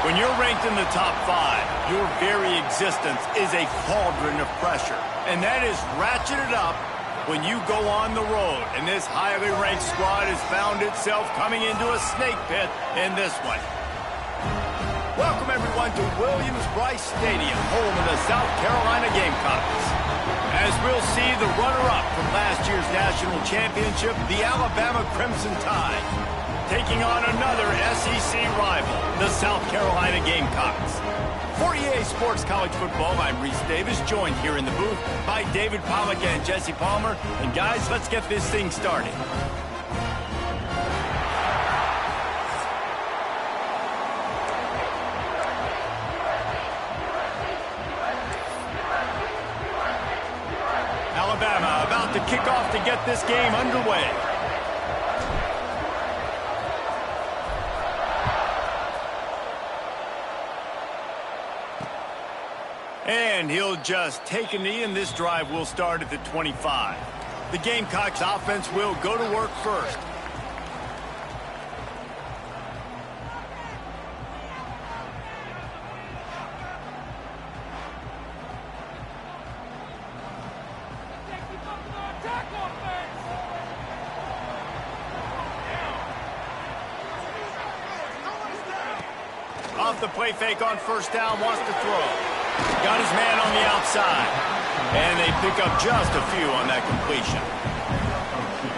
When you're ranked in the top 5, your very existence is a cauldron of pressure. And that is ratcheted up when you go on the road. And this highly ranked squad has found itself coming into a snake pit in this one. Welcome, everyone, to Williams-Brice Stadium, home of the South Carolina Gamecocks. As we'll see the runner-up from last year's national championship, the Alabama Crimson Tide, taking on another SEC rival, the South Carolina Gamecocks. For EA Sports College Football, I'm Reese Davis, joined here in the booth by David Pollack and Jesse Palmer. And guys, let's get this thing started. Alabama about to kick off to get this game underway. And he'll just take a knee, and this drive will start at the 25. The Gamecocks offense will go to work first. Off the play fake on first down, wants to throw. Got his man on the outside. And they pick up just a few on that completion.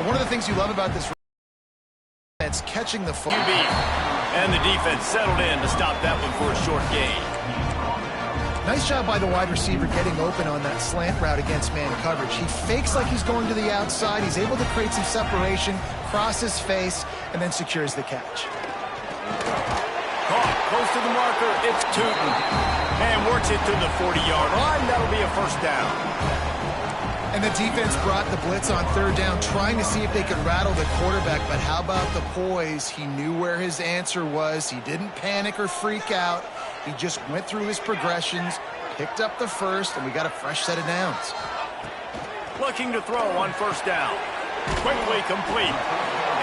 One of the things you love about this is catching the football. And the defense settled in to stop that one for a short gain. Nice job by the wide receiver getting open on that slant route against man coverage. He fakes like he's going to the outside. He's able to create some separation, cross his face, and then secures the catch. Caught close to the marker. It's Tootin. And works it to the 40-yard line. That'll be a first down. And the defense brought the blitz on third down, trying to see if they could rattle the quarterback. But how about the poise? He knew where his answer was. He didn't panic or freak out. He just went through his progressions, picked up the first, and we got a fresh set of downs. Looking to throw on first down. Quickly complete.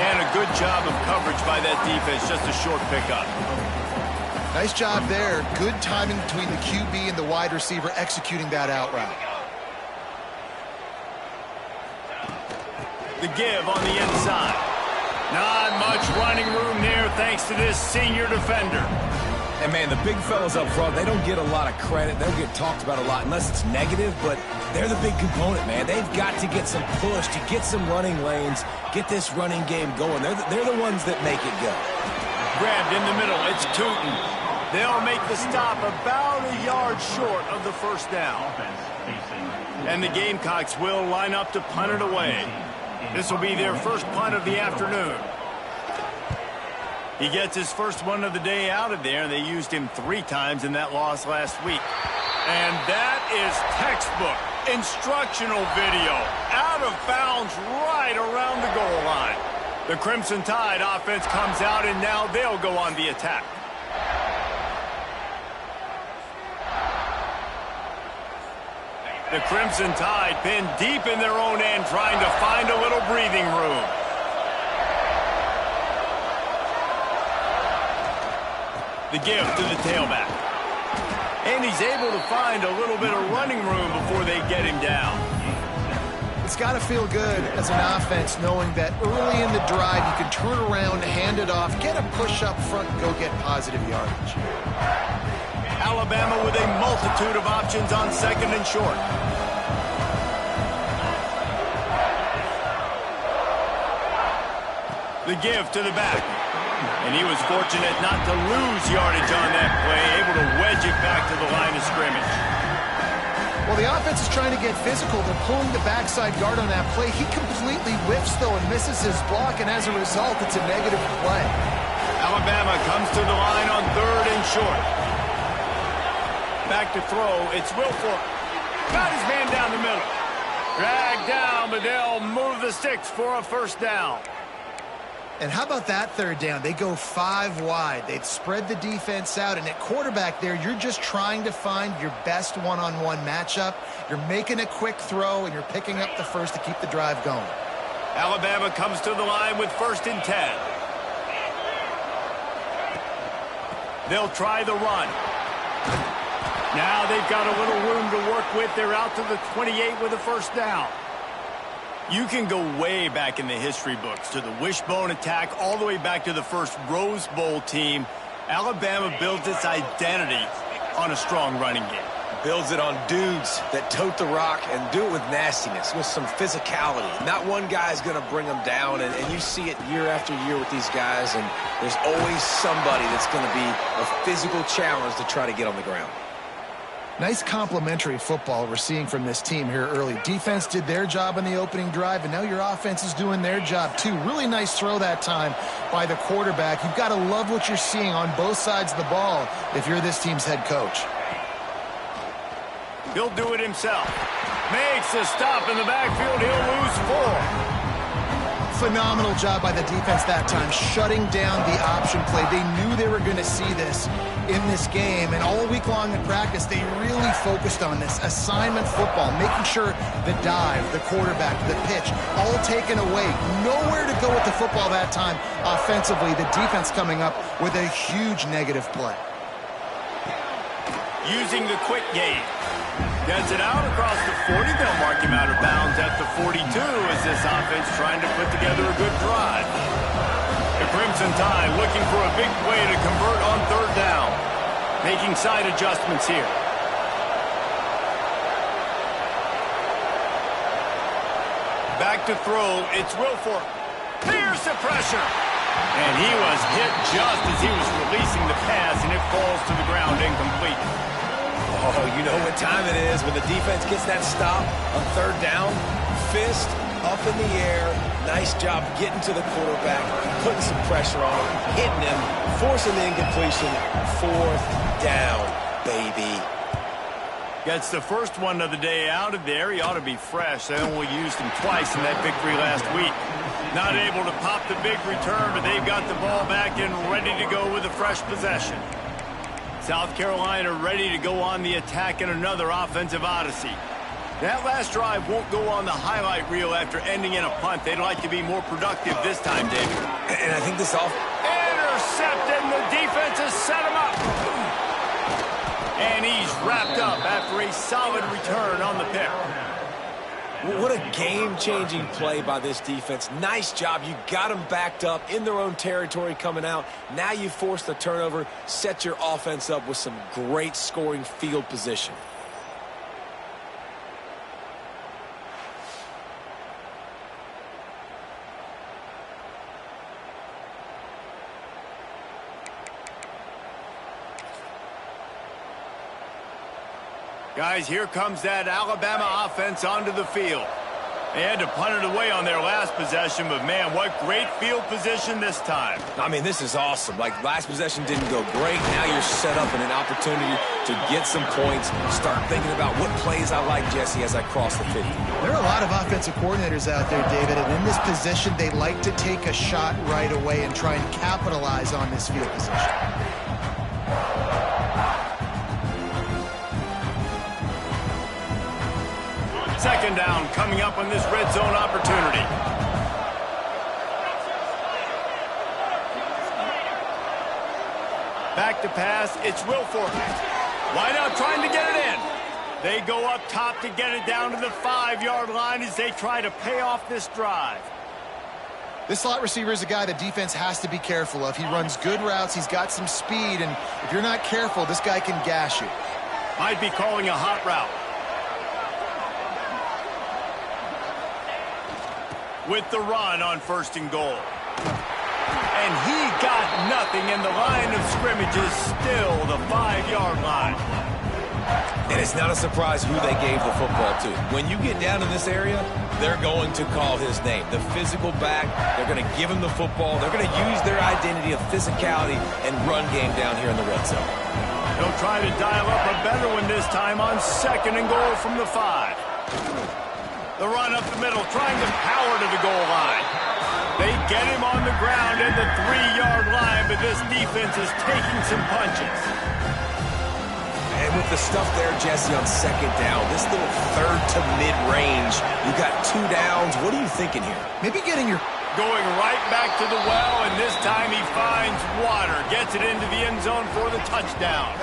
And a good job of coverage by that defense. Just a short pickup. Nice job there. Good timing between the QB and the wide receiver executing that out route. The give on the inside. Not much running room there thanks to this senior defender. And, man, the big fellas up front, they don't get a lot of credit. They'll get talked about a lot unless it's negative, but they're the big component, man. They've got to get some push, to get some running lanes, get this running game going. They're the ones that make it go. Grabbed in the middle. It's Tootin. They'll make the stop about a yard short of the first down. And the Gamecocks will line up to punt it away. This will be their first punt of the afternoon. He gets his first one of the day out of there. They used him 3 times in that loss last week. And that is textbook instructional video. Out of bounds right around the goal line. The Crimson Tide offense comes out, and now they'll go on the attack. The Crimson Tide pinned deep in their own end, trying to find a little breathing room. The give to the tailback. And he's able to find a little bit of running room before they get him down. It's got to feel good as an offense knowing that early in the drive you can turn around, hand it off, get a push up front, and go get positive yardage. Alabama with a multitude of options on second and short. The give to the back. And he was fortunate not to lose yardage on that play, able to wedge it back to the line of scrimmage. Well, the offense is trying to get physical. They're pulling the backside guard on that play. He completely whiffs, though, and misses his block, and as a result, it's a negative play. Alabama comes to the line on third and short. Back to throw. It's Wilfork. Got his man down the middle. Dragged down, but they'll move the sticks for a first down. And how about that third down? They go 5 wide. They've spread the defense out, and at quarterback there, you're just trying to find your best one-on-one matchup. You're making a quick throw, and you're picking up the first to keep the drive going. Alabama comes to the line with 1st and 10. They'll try the run. Now they've got a little room to work with. They're out to the 28 with a first down. You can go way back in the history books to the wishbone attack all the way back to the first Rose Bowl team. Alabama builds its identity on a strong running game. Builds it on dudes that tote the rock and do it with nastiness, with some physicality. Not one guy's going to bring them down, and you see it year after year with these guys, and there's always somebody that's going to be a physical challenge to try to get on the ground. Nice complimentary football we're seeing from this team here early. Defense did their job in the opening drive, and now your offense is doing their job too. Really nice throw that time by the quarterback. You've got to love what you're seeing on both sides of the ball if you're this team's head coach. He'll do it himself. Makes a stop in the backfield. He'll lose 4. Phenomenal job by the defense that time, shutting down the option play. They knew they were going to see this in this game, and all week long in practice, they really focused on this assignment football, making sure the dive, the quarterback, the pitch, all taken away. Nowhere to go with the football that time offensively. The defense coming up with a huge negative play. Using the quick game. Gets it out across the 40. They'll mark him out of bounds at the 42 as this offense trying to put together a good drive. The Crimson Tide looking for a big play to convert on third down. Making side adjustments here. Back to throw. It's Wilfork. Here's the pressure. And he was hit just as he was releasing the pass, and it falls to the ground incomplete. Oh, you know what time it is when the defense gets that stop on third down. Fist up in the air. Nice job getting to the quarterback, putting some pressure on him, hitting him, forcing the incompletion. Fourth down, baby. Gets the first one of the day out of there. He ought to be fresh. They only used him twice in that victory last week. Not able to pop the big return, but they've got the ball back and ready to go with a fresh possession. South Carolina ready to go on the attack in another offensive odyssey. That last drive won't go on the highlight reel after ending in a punt. They'd like to be more productive this time, David. And I think this all... Intercepted, and the defense has set him up. And he's wrapped up after a solid return on the pick. What a game-changing play by this defense. Nice job. You got them backed up in their own territory coming out. Now you force the turnover, set your offense up with some great scoring field position. Guys, here comes that Alabama offense onto the field. They had to punt it away on their last possession, but man, what great field position this time. I mean, this is awesome. Like, last possession didn't go great. Now you're set up in an opportunity to get some points. Start thinking about what plays I like, Jesse, as I cross the 50. There are a lot of offensive coordinators out there, David, and in this position, they like to take a shot right away and try and capitalize on this field position. Second down coming up on this red zone opportunity. Back to pass, it's Wilfork. Wide out trying to get it in. They go up top to get it down to the 5-yard line as they try to pay off this drive. This slot receiver is a guy the defense has to be careful of. He runs good routes, he's got some speed, and if you're not careful, this guy can gash you. Might be calling a hot route. With the run on 1st and goal. And he got nothing, and the line of scrimmage is still the 5-yard line. And it's not a surprise who they gave the football to. When you get down in this area, they're going to call his name. The physical back, they're going to give him the football. They're going to use their identity of physicality and run game down here in the red zone. They'll try to dial up a better one this time on 2nd and goal from the 5. The run up the middle, trying to power to the goal line. They get him on the ground at the 3-yard line, but this defense is taking some punches. And with the stuff there, Jesse, on 2nd down, this little 3rd to mid-range, you got 2 downs. What are you thinking here? Maybe getting your... Going right back to the well, and this time he finds water Gets it into the end zone for the touchdown.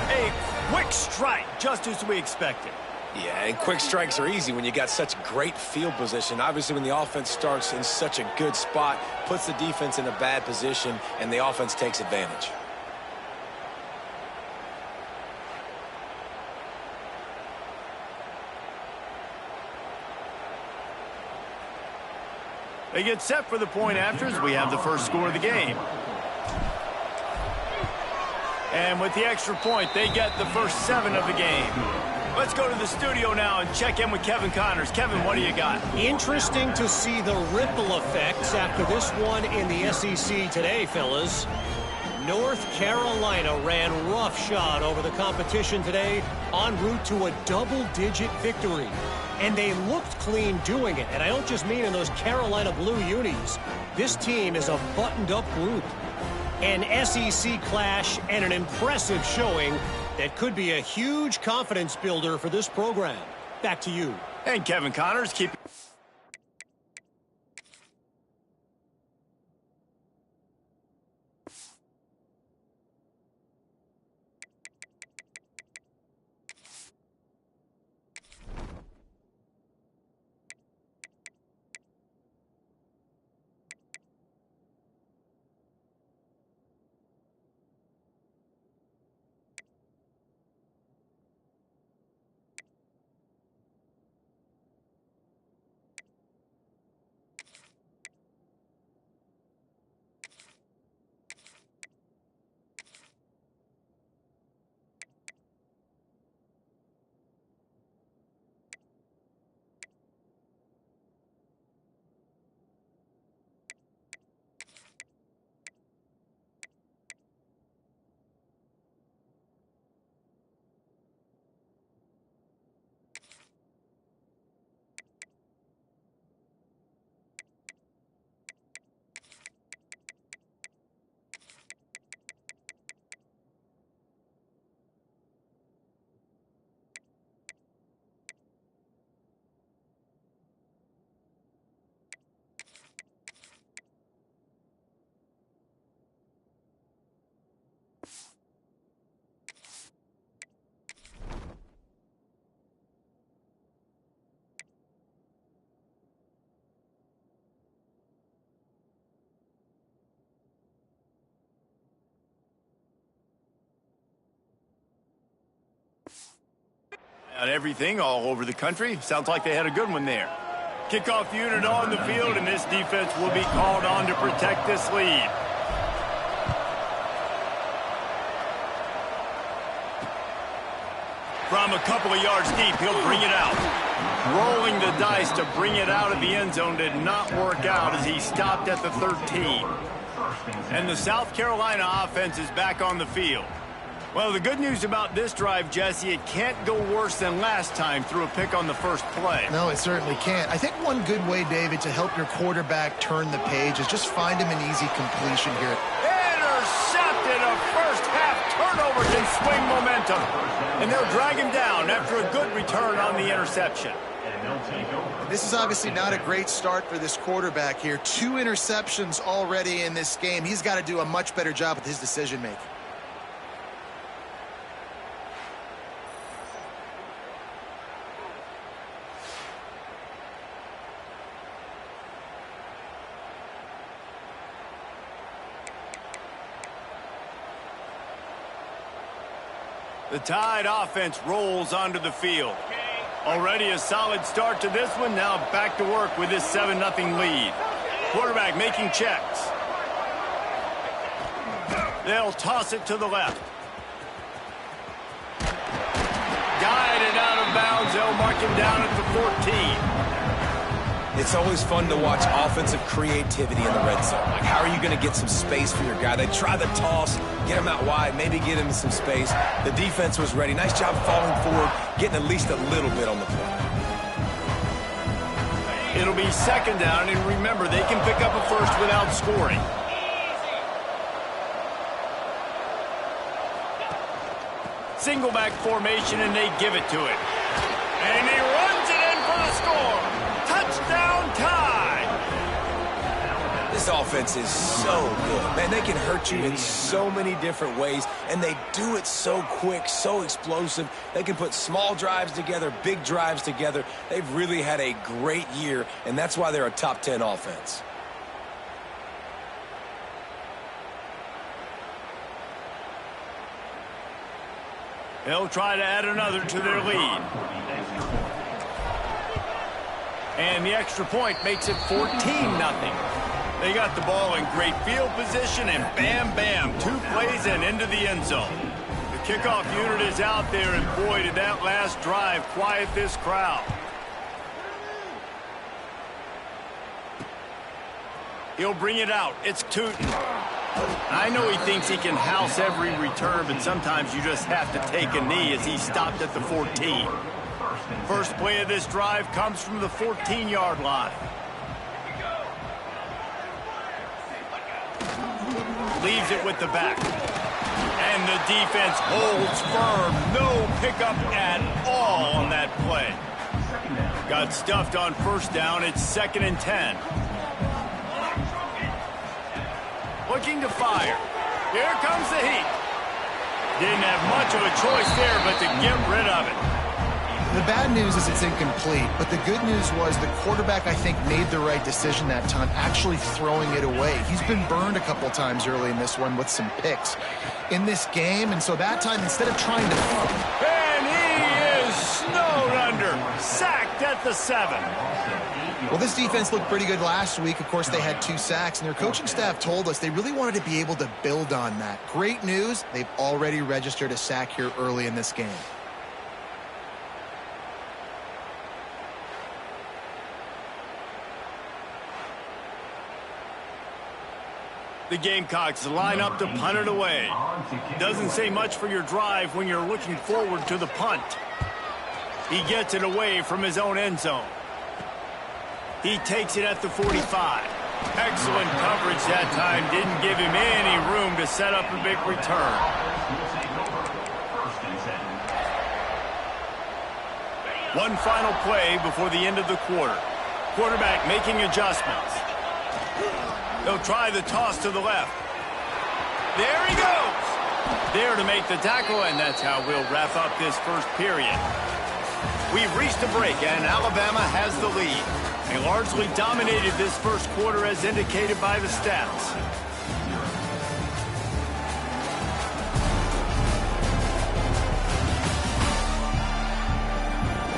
A quick strike, just as we expected. Yeah, and quick strikes are easy when you got such great field position. Obviously, when the offense starts in such a good spot, puts the defense in a bad position, and the offense takes advantage. They get set for the point after as we have the first score of the game. And with the extra point, they get the first 7 of the game. Let's go to the studio now and check in with Kevin Connors. Kevin, what do you got? Interesting to see the ripple effects after this one in the SEC today, fellas. North Carolina ran roughshod over the competition today en route to a double-digit victory. And they looked clean doing it. And I don't just mean in those Carolina blue unis. This team is a buttoned-up group. An SEC clash and an impressive showing that could be a huge confidence builder for this program. Back to you. And Kevin Connors keep. And everything all over the country. Sounds like they had a good one there. Kickoff unit on the field, and this defense will be called on to protect this lead. From a couple of yards deep, he'll bring it out. Rolling the dice to bring it out of the end zone did not work out as he stopped at the 13. And the South Carolina offense is back on the field. Well, the good news about this drive, Jesse, it can't go worse than last time through a pick on the first play. No, it certainly can't. I think one good way, David, to help your quarterback turn the page is just find him an easy completion here. Intercepted. A first-half turnover can swing momentum. And they'll drag him down after a good return on the interception. This is obviously not a great start for this quarterback here. 2 interceptions already in this game. He's got to do a much better job with his decision-making. The Tide offense rolls onto the field. Already a solid start to this one. Now back to work with this 7-0 lead. Quarterback making checks. They'll toss it to the left. Guided out of bounds. They'll mark him down at the 14. It's always fun to watch offensive creativity in the red zone. Like, how are you going to get some space for your guy? They try the toss, get him out wide, maybe get him some space. The defense was ready. Nice job falling forward, getting at least a little bit on the play. It'll be second down, and remember, they can pick up a first without scoring. Single back formation, and they give it to it. And he runs it in for the score. Touchdown, Tide. This This offense is so good. Man, they can hurt you in so many different ways, and they do it so quick, so explosive. They can put small drives together, big drives together. They've really had a great year, and that's why they're a top 10 offense. They'll try to add another to their lead. And the extra point makes it 14-0. They got the ball in great field position, and bam, bam, 2 plays and into the end zone. The kickoff unit is out there, and boy, did that last drive quiet this crowd. He'll bring it out. It's Tootin. I know he thinks he can house every return, but sometimes you just have to take a knee as he stopped at the 14. First play of this drive comes from the 14-yard line. Leaves it with the back. And the defense holds firm. No pickup at all on that play. Got stuffed on first down. It's 2nd and 10. Looking to fire. Here comes the heat. Didn't have much of a choice there, but to get rid of it. The bad news is it's incomplete, but the good news was the quarterback, I think, made the right decision that time, actually throwing it away. He's been burned a couple times early in this one with some picks in this game, and so that time, instead of trying to... And he is snowed under, sacked at the 7. Well, this defense looked pretty good last week. Of course, they had 2 sacks, and their coaching staff told us they really wanted to be able to build on that. Great news, they've already registered a sack here early in this game. The Gamecocks line up to punt it away. Doesn't say much for your drive when you're looking forward to the punt. He gets it away from his own end zone. He takes it at the 45. Excellent coverage that time. Didn't give him any room to set up a big return. One final play before the end of the quarter. Quarterback making adjustments. They'll try the toss to the left. There he goes. There to make the tackle, and that's how we'll wrap up this first period. We've reached a break, and Alabama has the lead. They largely dominated this first quarter as indicated by the stats.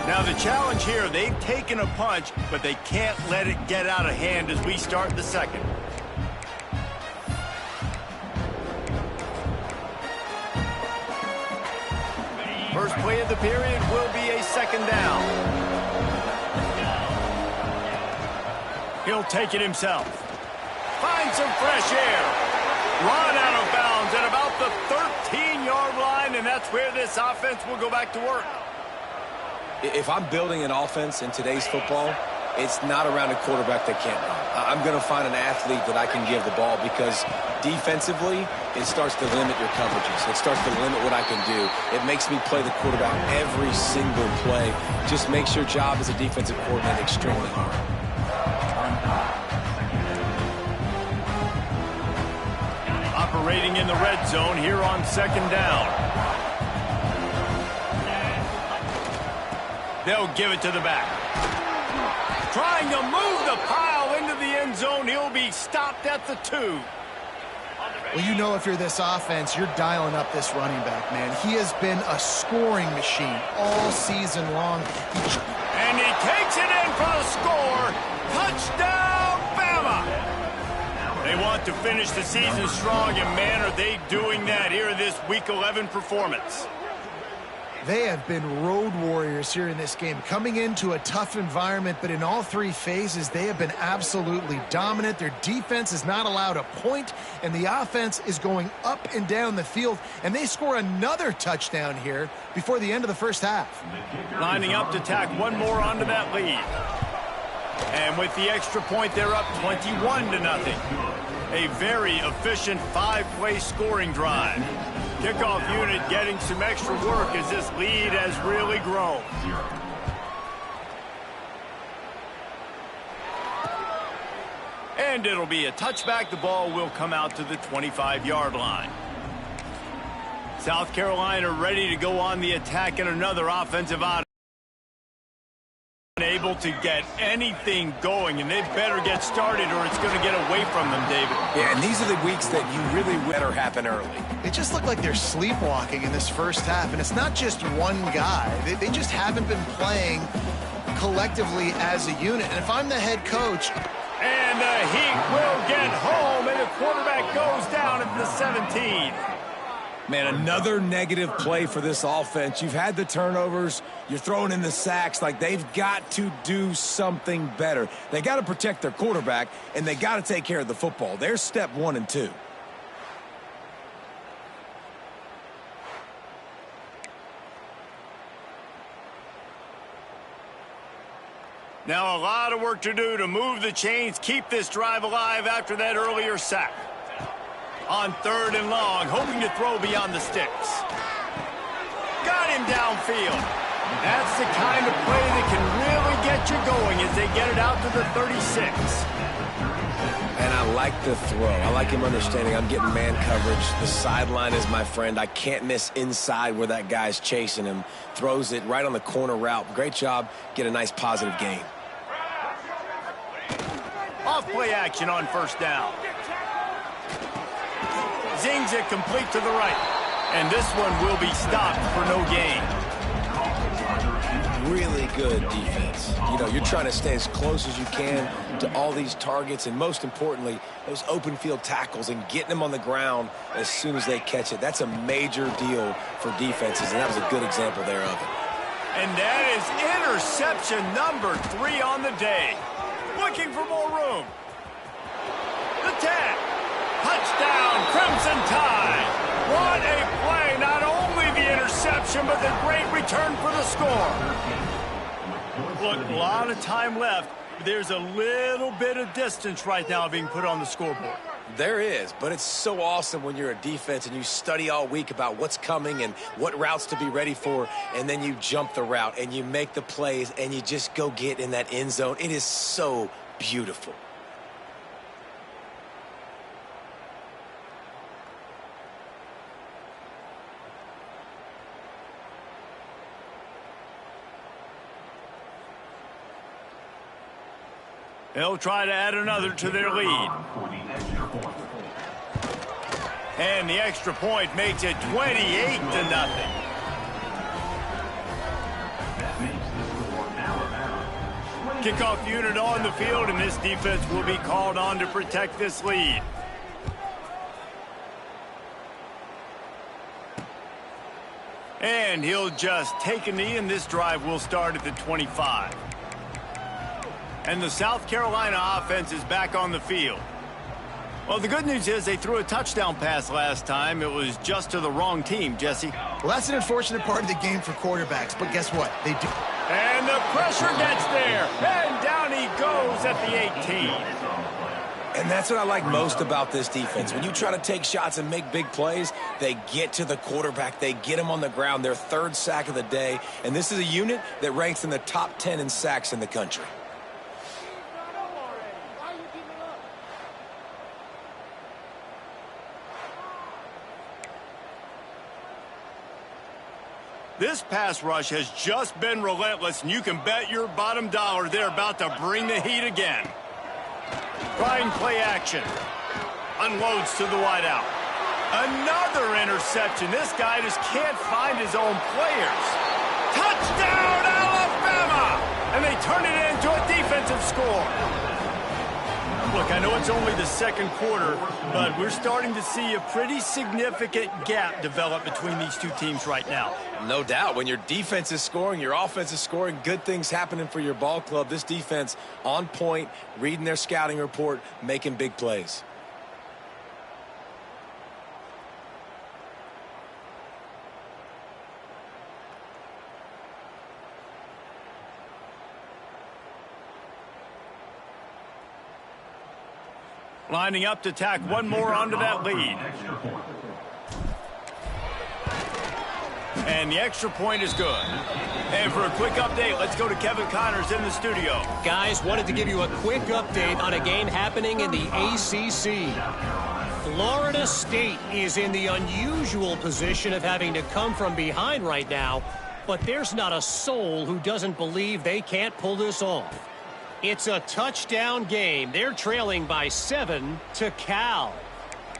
Now the challenge here, they've taken a punch, but they can't let it get out of hand as we start the second. First play of the period will be a 2nd down. He'll take it himself. Find some fresh air. Run out of bounds at about the 13-yard line, and that's where this offense will go back to work. If I'm building an offense in today's football, it's not around a quarterback that can't run. I'm going to find an athlete that I can give the ball because defensively, it starts to limit your coverages. It starts to limit what I can do. It makes me play the quarterback every single play. Just makes your job as a defensive coordinator extremely hard. Operating in the red zone here on 2nd down. They'll give it to the back. Trying to move the pile into the end zone. He'll be stopped at the 2. Well, you know if you're this offense, you're dialing up this running back, man. He has been a scoring machine all season long. And he takes it in for the score. Touchdown, Bama! They want to finish the season strong, and man, are they doing that here in this Week 11 performance. They have been road warriors here in this game, coming into a tough environment, but in all 3 phases, they have been absolutely dominant. Their defense is not allowed a point, and the offense is going up and down the field, and they score another touchdown here before the end of the first half. Lining up to tack one more onto that lead. And with the extra point, they're up 21-0. A very efficient 5-play scoring drive. Kickoff unit getting some extra work as this lead has really grown. And it'll be a touchback. The ball will come out to the 25-yard line. South Carolina ready to go on the attack in another offensive out. Able to get anything going, and they better get started or it's going to get away from them, David. Yeah, and these are the weeks that you really better happen early. It just looked like they're sleepwalking in this first half, and it's not just one guy. They just haven't been playing collectively as a unit. And if I'm the head coach... And the Heat will get home, and the quarterback goes down at the 17. Man, another negative play for this offense. You've had the turnovers. You're throwing in the sacks. Like, they've got to do something better. They got to protect their quarterback, and they got to take care of the football. There's step 1 and 2. Now a lot of work to do to move the chains, keep this drive alive after that earlier sack. On 3rd and long, hoping to throw beyond the sticks. Got him downfield. That's the kind of play that can really get you going as they get it out to the 36. And I like the throw. I like him understanding I'm getting man coverage. The sideline is my friend. I can't miss inside where that guy's chasing him. Throws it right on the corner route. Great job. Get a nice positive gain. Off play action on 1st down. Zings it complete to the right. And this one will be stopped for no gain. Really good defense. You know, you're trying to stay as close as you can to all these targets, and most importantly, those open field tackles and getting them on the ground as soon as they catch it. That's a major deal for defenses, and that was a good example there of it. And that is interception number 3 on the day. Looking for more room. The 10. Touchdown, Crimson Tide. What a play. Not only the interception, but the great return for the score. Look, a lot of time left. There's a little bit of distance right now being put on the scoreboard. There is, but it's so awesome when you're a defense and you study all week about what's coming and what routes to be ready for, and then you jump the route and you make the plays and you just go get in that end zone. It is so beautiful. They'll try to add another to their lead. And the extra point makes it 28-0. Kickoff unit on the field, and this defense will be called on to protect this lead. And he'll just take a knee, and this drive will start at the 25. And the South Carolina offense is back on the field. Well, the good news is they threw a touchdown pass last time. It was just to the wrong team, Jesse. Well, that's an unfortunate part of the game for quarterbacks, but guess what? They do. And the pressure gets there. And down he goes at the 18. And that's what I like most about this defense. When you try to take shots and make big plays, they get to the quarterback. They get him on the ground. Their 3rd sack of the day. And this is a unit that ranks in the top 10 in sacks in the country. This pass rush has just been relentless, and you can bet your bottom dollar they're about to bring the heat again. Trying play action. Unloads to the wideout. Another interception. This guy just can't find his own players. Touchdown, Alabama! And they turn it into a defensive score. Look, I know it's only the 2nd quarter, but we're starting to see a pretty significant gap develop between these two teams right now. No doubt. When your defense is scoring, your offense is scoring, good things happening for your ball club. This defense on point, reading their scouting report, making big plays. Lining up to tack one more onto that lead. And the extra point is good. And for a quick update, let's go to Kevin Connors in the studio. Guys, wanted to give you a quick update on a game happening in the ACC. Florida State is in the unusual position of having to come from behind right now, but there's not a soul who doesn't believe they can't pull this off. It's a touchdown game. They're trailing by 7 to Cal.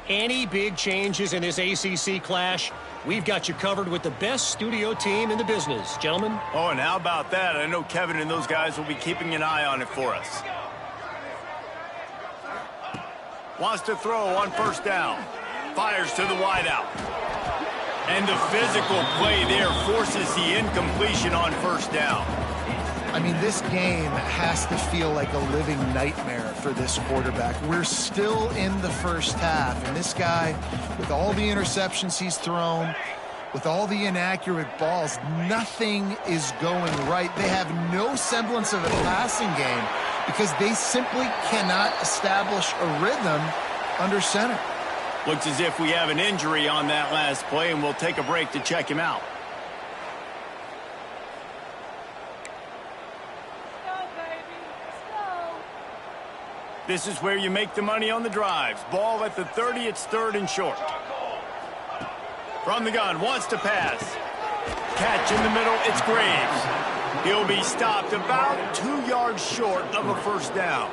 Any big changes in this ACC clash? We've got you covered with the best studio team in the business, gentlemen. Oh, and how about that? I know Kevin and those guys will be keeping an eye on it for us. Wants to throw on first down. Fires to the wideout. And the physical play there forces the incompletion on first down. I mean, this game has to feel like a living nightmare for this quarterback. We're still in the first half, and this guy, with all the interceptions he's thrown, with all the inaccurate balls, nothing is going right. They have no semblance of a passing game because they simply cannot establish a rhythm under center. Looks as if we have an injury on that last play, and we'll take a break to check him out. This is where you make the money on the drives. Ball at the 30, it's 3rd and short. From the gun, wants to pass. Catch in the middle, it's Graves. He'll be stopped about 2 yards short of a first down.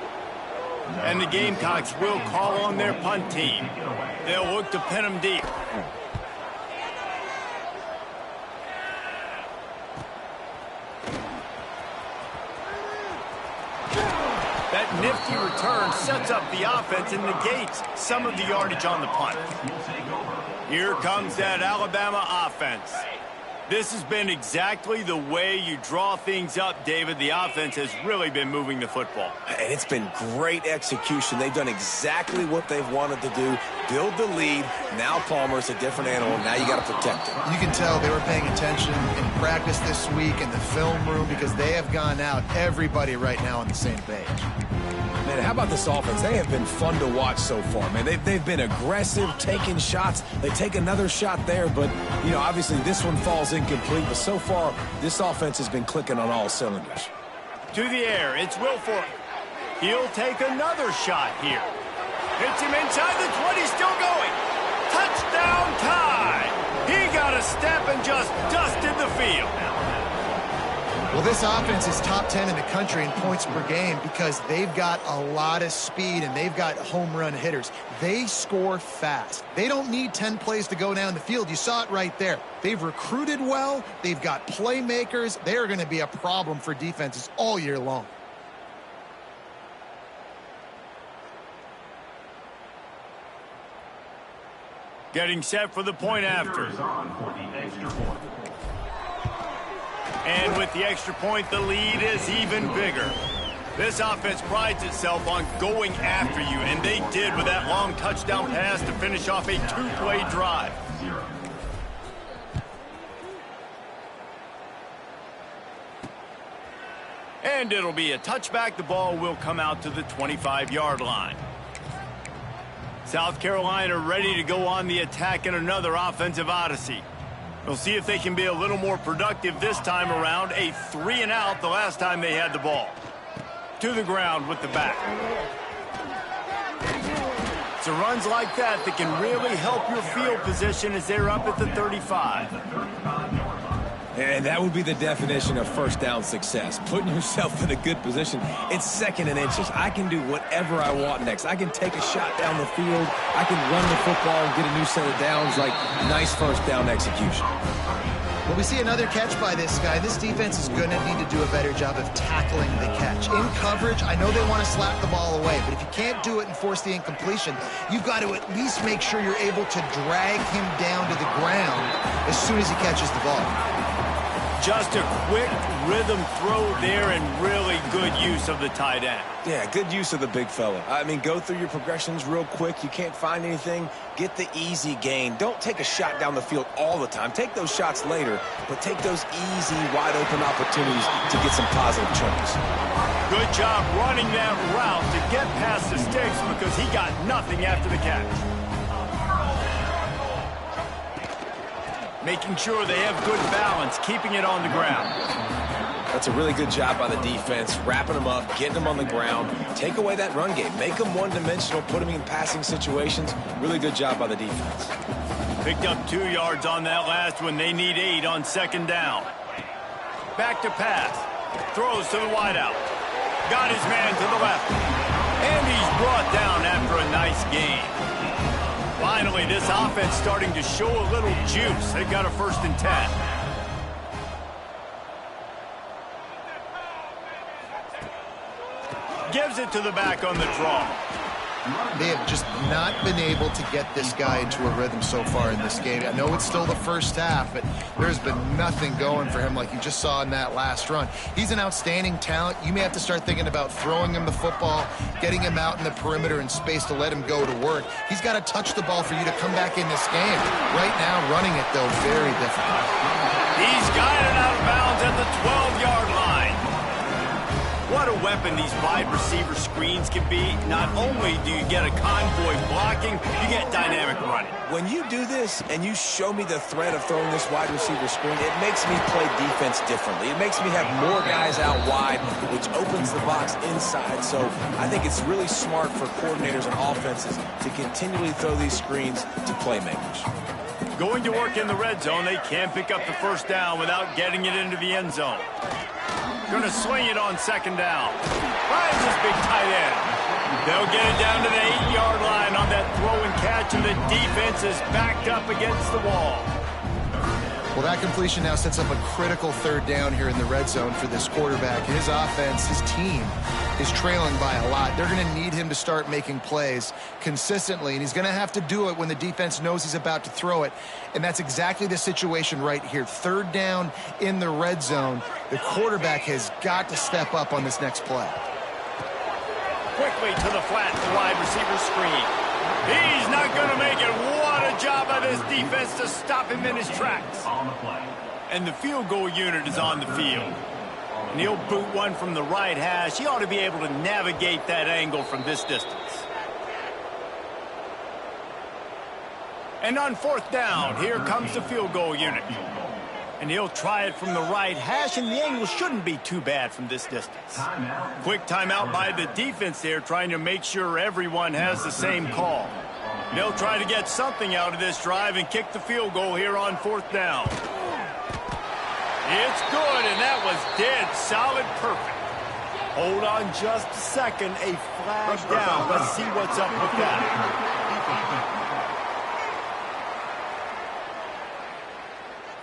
And the Gamecocks will call on their punt team. They'll look to pin them deep. That nifty return sets up the offense and negates some of the yardage on the punt. Here comes that Alabama offense. This has been exactly the way you draw things up, David. The offense has really been moving the football. And it's been great execution. They've done exactly what they've wanted to do. Build the lead. Now Palmer's a different animal. Now you got to protect him. You can tell they were paying attention in practice this week in the film room because they have gone out, everybody right now on the same page. Man, how about this offense? They have been fun to watch so far, man. They've been aggressive, taking shots. They take another shot there, but, you know, obviously this one falls incomplete. But so far, this offense has been clicking on all cylinders. To the air, it's Wilfork. He'll take another shot here. Hits him inside the 20, still going. Touchdown tie. He got a step and just dusted the field. Well, this offense is top 10 in the country in points per game because they've got a lot of speed and they've got home run hitters. They score fast. They don't need 10 plays to go down the field. You saw it right there. They've recruited well. They've got playmakers. They are going to be a problem for defenses all year long. Getting set for the point after. And with the extra point, the lead is even bigger. This offense prides itself on going after you, and they did with that long touchdown pass to finish off a 2-play drive. And it'll be a touchback. The ball will come out to the 25-yard line. South Carolina ready to go on the attack in another offensive odyssey. We'll see if they can be a little more productive this time around. A 3-and-out the last time they had the ball. To the ground with the back. So runs like that can really help your field position as they're up at the 35. And that would be the definition of first down success. Putting yourself in a good position. It's 2nd and inches. I can do whatever I want next. I can take a shot down the field. I can run the football and get a new set of downs. Like, nice first down execution. Well, we see another catch by this guy. This defense is going to need to do a better job of tackling the catch. In coverage, I know they want to slap the ball away, but if you can't do it and force the incompletion, you've got to at least make sure you're able to drag him down to the ground as soon as he catches the ball. Just a quick rhythm throw there and really good use of the tight end. Yeah, good use of the big fella. I mean, go through your progressions real quick. You can't find anything. Get the easy gain. Don't take a shot down the field all the time. Take those shots later, but take those easy, wide-open opportunities to get some positive chunks. Good job running that route to get past the sticks because he got nothing after the catch. making sure they have good balance, keeping it on the ground. That's a really good job by the defense, wrapping them up, getting them on the ground. Take away that run game. Make them one-dimensional, put them in passing situations. Really good job by the defense. Picked up 2 yards on that last one. They need 8 on second down. Back to pass. Throws to the wideout. Got his man to the left. And he's brought down after a nice gain. Finally, this offense starting to show a little juice. They've got a 1st and 10. Gives it to the back on the draw. They have just not been able to get this guy into a rhythm so far in this game. I know it's still the first half, but there's been nothing going for him like you just saw in that last run. He's an outstanding talent. You may have to start thinking about throwing him the football, getting him out in the perimeter in space to let him go to work. He's got to touch the ball for you to come back in this game. Right now, running it, though, very difficult. He's guided out of bounds at the 12-yard line. What a weapon these wide receiver screens can be. Not only do you get a convoy blocking, you get dynamic running. When you do this and you show me the threat of throwing this wide receiver screen, it makes me play defense differently. It makes me have more guys out wide, which opens the box inside. So I think it's really smart for coordinators and offenses to continually throw these screens to playmakers. Going to work in the red zone, they can't pick up the 1st down without getting it into the end zone. Going to swing it on second down. Finds this big tight end. They'll get it down to the 8-yard line on that throw and catch, and the defense is backed up against the wall. Well, that completion now sets up a critical 3rd down here in the red zone for this quarterback. His offense, his team, is trailing by a lot. They're going to need him to start making plays consistently, and he's going to have to do it when the defense knows he's about to throw it. And that's exactly the situation right here. 3rd down in the red zone. The quarterback has got to step up on this next play. Quickly to the flat, the wide receiver screen. He's not going to make it. What a job by this defense to stop him in his tracks. And the field goal unit is on the field. And he'll boot one from the right hash. He ought to be able to navigate that angle from this distance. And on 4th down, here comes the field goal unit. And he'll try it from the right hash, and the angle shouldn't be too bad from this distance. Quick timeout by the defense there, trying to make sure everyone has the same call. They'll try to get something out of this drive and kick the field goal here on 4th down. It's good, and that was dead solid perfect. Hold on just a second. A flag down. Let's see what's up with that.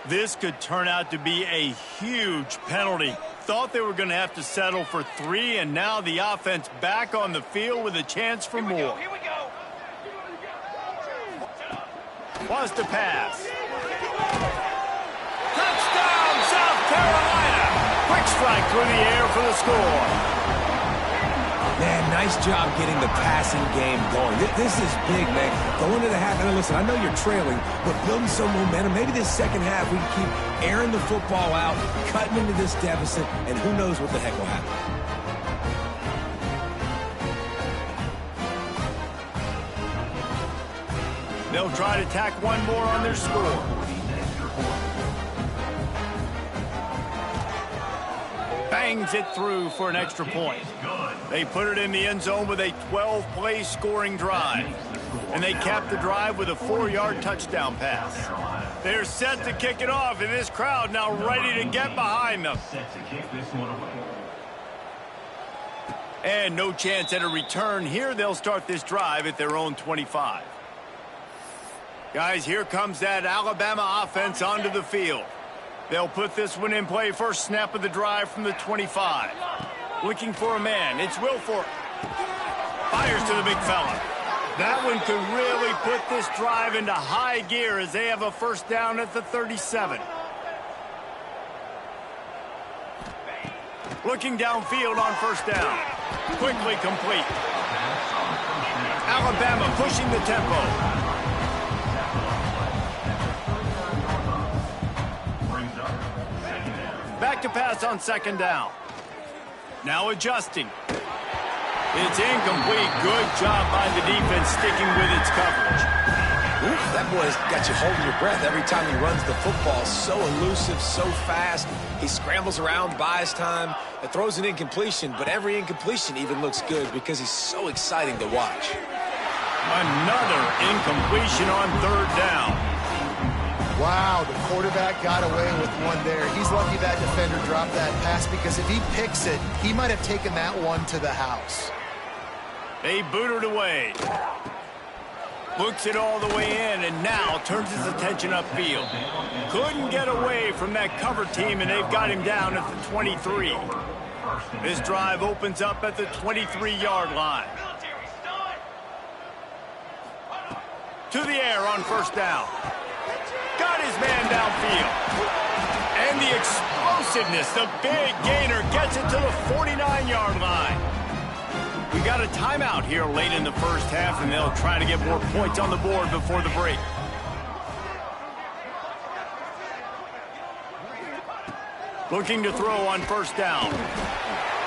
This could turn out to be a huge penalty. Thought they were going to have to settle for 3, and now the offense back on the field with a chance for more. Here we go. Wants to pass. Touchdown, South Carolina! Quick strike through the air for the score. Man, nice job getting the passing game going. This is big, man. Going into the half, and listen, I know you're trailing, but building some momentum. Maybe this second half we can keep airing the football out, cutting into this deficit, and who knows what the heck will happen. They'll try to tack one more on their score. Bangs it through for an extra point. They put it in the end zone with a 12-play scoring drive. And they cap the drive with a 4-yard touchdown pass. They're set to kick it off, and this crowd now ready to get behind them. And no chance at a return here. They'll start this drive at their own 25. Guys, here comes that Alabama offense onto the field. They'll put this one in play. First snap of the drive from the 25. Looking for a man. It's Wilfork. Fires to the big fella. That one could really put this drive into high gear as they have a 1st down at the 37. Looking downfield on 1st down. Quickly complete. Alabama pushing the tempo. Back to pass on 2nd down. Now adjusting. It's incomplete. Good job by the defense sticking with its coverage. Oof, that boy's got you holding your breath every time he runs the football. So elusive, so fast. He scrambles around, buys time, and throws an incompletion, but every incompletion even looks good because he's so exciting to watch. Another incompletion on third down. Wow, the quarterback got away with one there. He's lucky that defender dropped that pass because if he picks it, he might have taken that one to the house. They boot it away. Looks it all the way in and now turns his attention upfield. Couldn't get away from that cover team and they've got him down at the 23. This drive opens up at the 23-yard line. To the air on first down. Got his man downfield. And the explosiveness, the big gainer gets it to the 49-yard line. We got a timeout here late in the first half, and they'll try to get more points on the board before the break. Looking to throw on first down.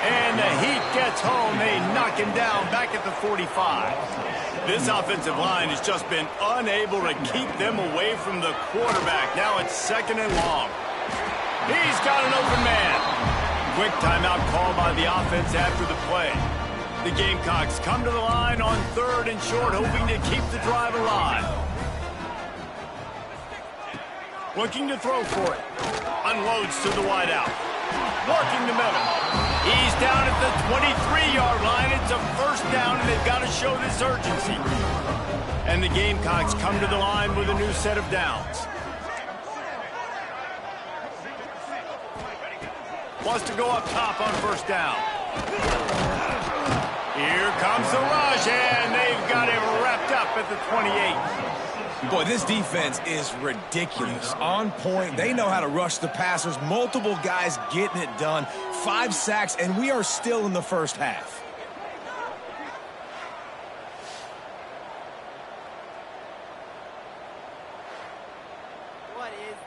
And the heat gets home. They knock him down back at the 45. This offensive line has just been unable to keep them away from the quarterback. Now it's second and long. He's got an open man. Quick timeout called by the offense after the play. The Gamecocks come to the line on third and short, hoping to keep the drive alive. Looking to throw for it. Unloads to the wideout. Working the middle. He's down at the 23-yard line. It's a first down, and they've got to show this urgency. And the Gamecocks come to the line with a new set of downs. Wants to go up top on first down. Here comes the rush, and they've got him wrapped up at the 28. Boy, this defense is ridiculous. On point. They know how to rush the passers. Multiple guys getting it done. 5 sacks, and we are still in the first half. What is this?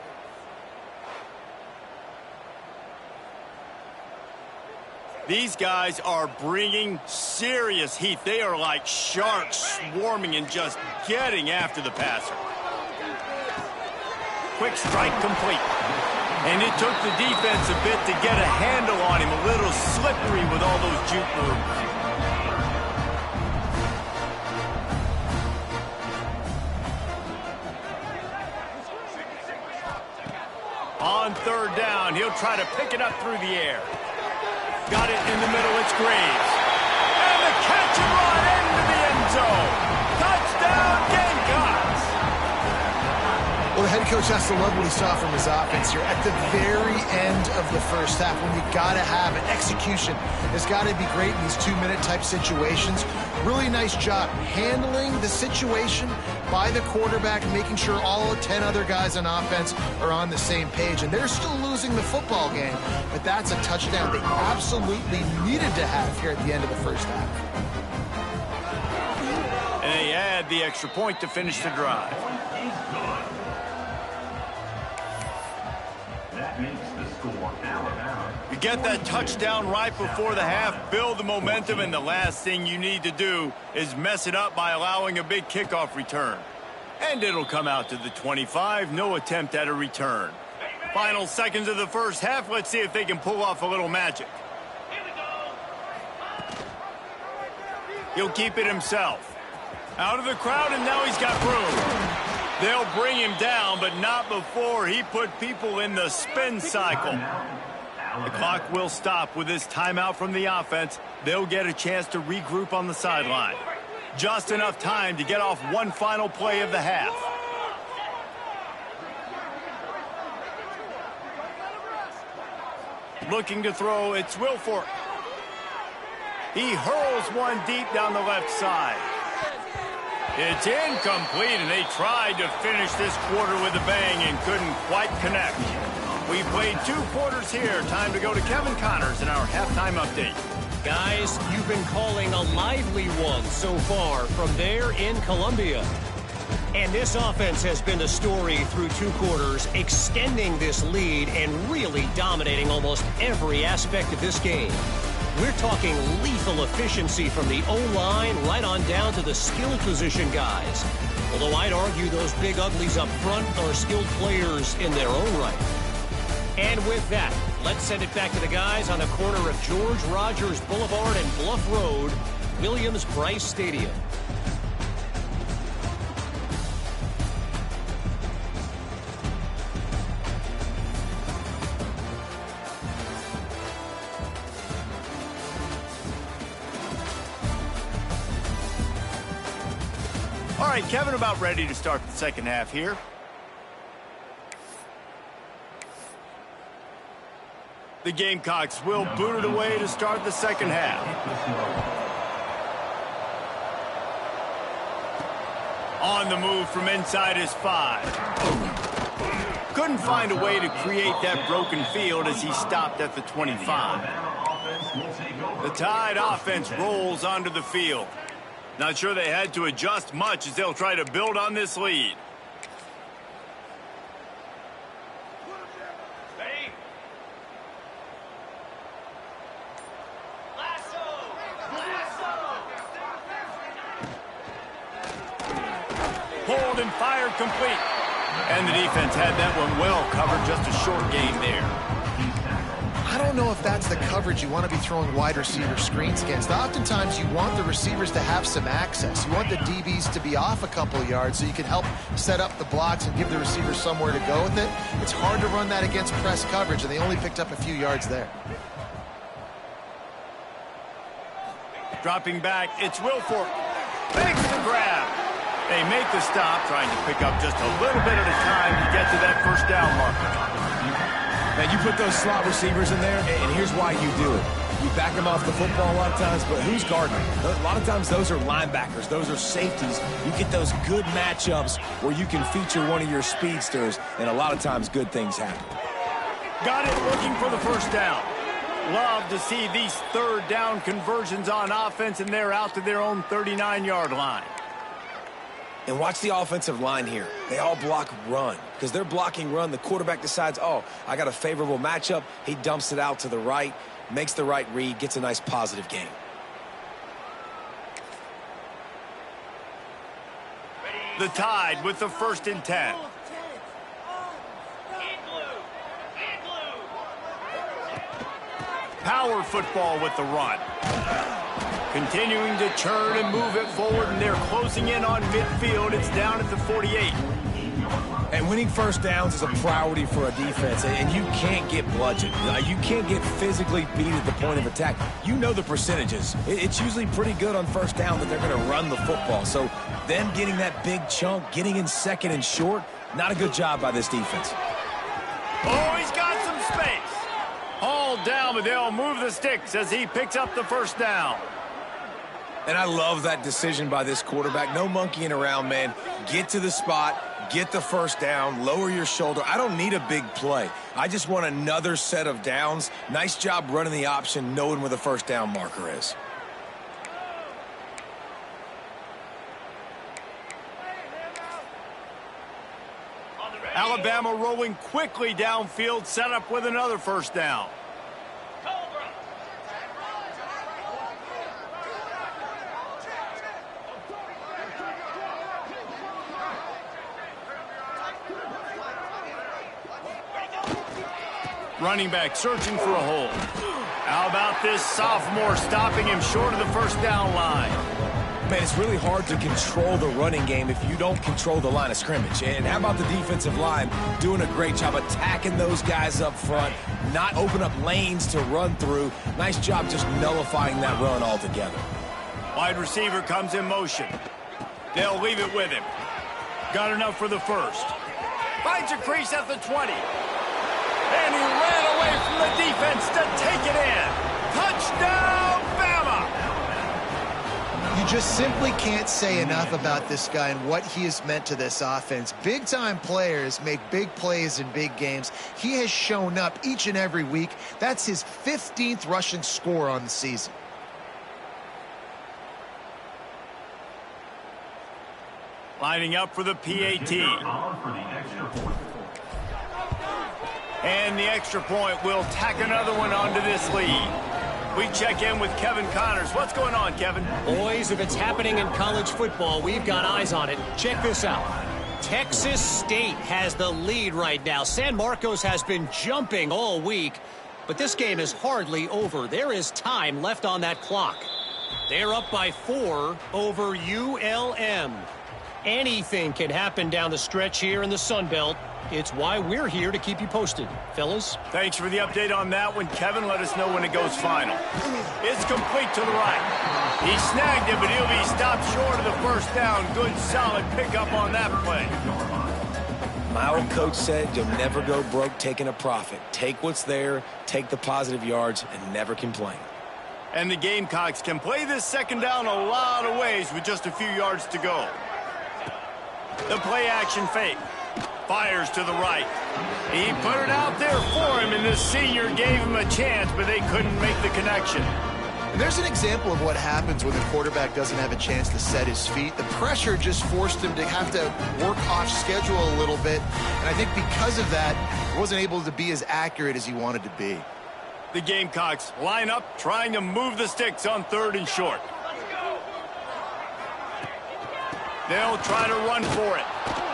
These guys are bringing serious heat. They are like sharks swarming and just getting after the passer. Quick strike complete. And it took the defense a bit to get a handle on him. A little slippery with all those juke moves. On third down, he'll try to pick it up through the air. Got it in the middle, it's Graves. And the catch and run into the end zone. Touchdown, Gamecocks! Well, the head coach has to love what he saw from his offense here at the very end of the first half when you got to have it. Execution has got to be great in these 2-minute type situations. Really nice job handling the situation by the quarterback, making sure all 10 other guys on offense are on the same page. And they're still losing the football game, but that's a touchdown they absolutely needed to have here at the end of the first half. And they add the extra point to finish the drive. That makes the score Alabama. You get that touchdown right before the half, build the momentum, and the last thing you need to do is mess it up by allowing a big kickoff return. And it'll come out to the 25, no attempt at a return. Final seconds of the first half, let's see if they can pull off a little magic. He'll keep it himself. Out of the crowd, and now he's got room. They'll bring him down, but not before he put people in the spin cycle. The clock will stop with this timeout from the offense. They'll get a chance to regroup on the sideline. Just enough time to get off one final play of the half. Looking to throw, it's Wilfork. He hurls one deep down the left side. It's incomplete, and they tried to finish this quarter with a bang and couldn't quite connect. We played 2 quarters here. Time to go to Kevin Connors in our halftime update. Guys, you've been calling a lively one so far from there in Columbia. And this offense has been the story through 2 quarters, extending this lead and really dominating almost every aspect of this game. We're talking lethal efficiency from the O-line right on down to the skill position guys. Although I'd argue those big uglies up front are skilled players in their own right. And with that, let's send it back to the guys on the corner of George Rogers Boulevard and Bluff Road, Williams-Brice Stadium. All right, Kevin, about ready to start the second half here. The Gamecocks will boot it away to start the second half. On the move from inside his 5. Couldn't find a way to create that broken field as he stopped at the 25. The Tide offense rolls onto the field. Not sure they had to adjust much as they'll try to build on this lead. Ready? Pulled and fired complete. And the defense had that one well covered. Just a short gain there. I don't know if that's the coverage you want to be throwing wide receiver screens against. Oftentimes, you want the receivers to have some access. You want the DBs to be off a couple of yards so you can help set up the blocks and give the receivers somewhere to go with it. It's hard to run that against press coverage, and they only picked up a few yards there. Dropping back, it's Wilfork. Makes the grab. They make the stop, trying to pick up just a little bit at a time to get to that first down marker. Man, you put those slot receivers in there, and here's why you do it. You back them off the football a lot of times, but who's guarding them? A lot of times those are linebackers. Those are safeties. You get those good matchups where you can feature one of your speedsters, and a lot of times good things happen. Got it looking for the first down. Love to see these third down conversions on offense, and they're out to their own 39-yard line. And watch the offensive line here. They all block run. Because they're blocking run, the quarterback decides, oh, I got a favorable matchup. He dumps it out to the right, makes the right read, gets a nice positive gain. The Tide with the 1st and 10. Power football with the run. Continuing to churn and move it forward, and they're closing in on midfield. It's down at the 48. And winning first downs is a priority for a defense, and you can't get bludgeoned. You can't get physically beat at the point of attack. You know the percentages. It's usually pretty good on first down that they're going to run the football. So them getting that big chunk, getting in second and short, not a good job by this defense. Oh, he's got some space. Hauled down, but they'll move the sticks as he picks up the first down. And I love that decision by this quarterback. No monkeying around, man. Get to the spot, get the first down, lower your shoulder. I don't need a big play. I just want another set of downs. Nice job running the option, knowing where the first down marker is. Alabama rolling quickly downfield, set up with another first down. Running back searching for a hole. How about this sophomore stopping him short of the first down line? Man, it's really hard to control the running game if you don't control the line of scrimmage. And how about the defensive line doing a great job attacking those guys up front, not open up lanes to run through. Nice job just nullifying that run altogether. Wide receiver comes in motion. They'll leave it with him. Got enough for the first. Finds a crease at the 20. And he ran away from the defense to take it in. Touchdown, Bama! You just simply can't say enough about this guy and what he has meant to this offense. Big-time players make big plays in big games. He has shown up each and every week. That's his 15th rushing score on the season. Lining up for the PAT. And the extra point will tack another one onto this lead. We check in with Kevin Connors. What's going on, Kevin? Boys, if it's happening in college football, we've got eyes on it. Check this out. Texas State has the lead right now. San Marcos has been jumping all week, but this game is hardly over. There is time left on that clock. They're up by 4 over ULM. Anything can happen down the stretch here in the Sun Belt. It's why we're here to keep you posted, fellas. Thanks for the update on that one, Kevin. Let us know when it goes final. It's complete to the right. He snagged it, but he'll be stopped short of the first down. Good, solid pickup on that play. My old coach said you'll never go broke taking a profit. Take what's there, take the positive yards, and never complain. And the Gamecocks can play this second down a lot of ways with just a few yards to go. The play-action fake. Fires to the right. He put it out there for him, and the senior gave him a chance, but they couldn't make the connection. And there's an example of what happens when the quarterback doesn't have a chance to set his feet. The pressure just forced him to have to work off schedule a little bit, and I think because of that, he wasn't able to be as accurate as he wanted to be. The Gamecocks line up, trying to move the sticks on 3rd and short. They'll try to run for it.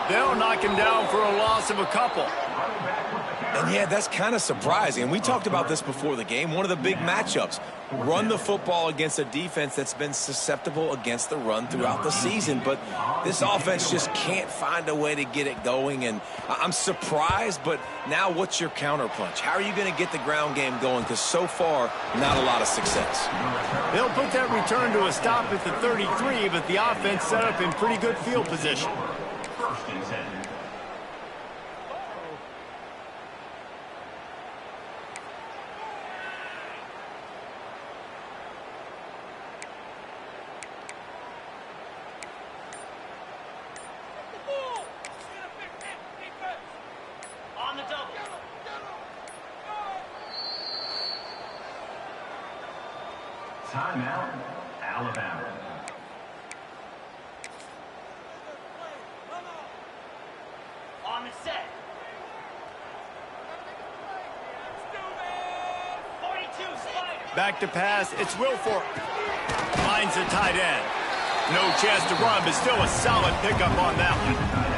They'll knock him down for a loss of a couple. And yeah, that's kind of surprising. And we talked about this before the game. One of the big matchups. Run the football against a defense that's been susceptible against the run throughout the season. But this offense just can't find a way to get it going. And I'm surprised, but now what's your counterpunch? How are you going to get the ground game going? Because so far, not a lot of success. They'll put that return to a stop at the 33, but the offense set up in pretty good field position. First and 10. On the double. Timeout, Alabama. On the set. 42 Spider. Back to pass, it's Wilfork. Finds the tight end. No chance to run, but still a solid pickup on that one.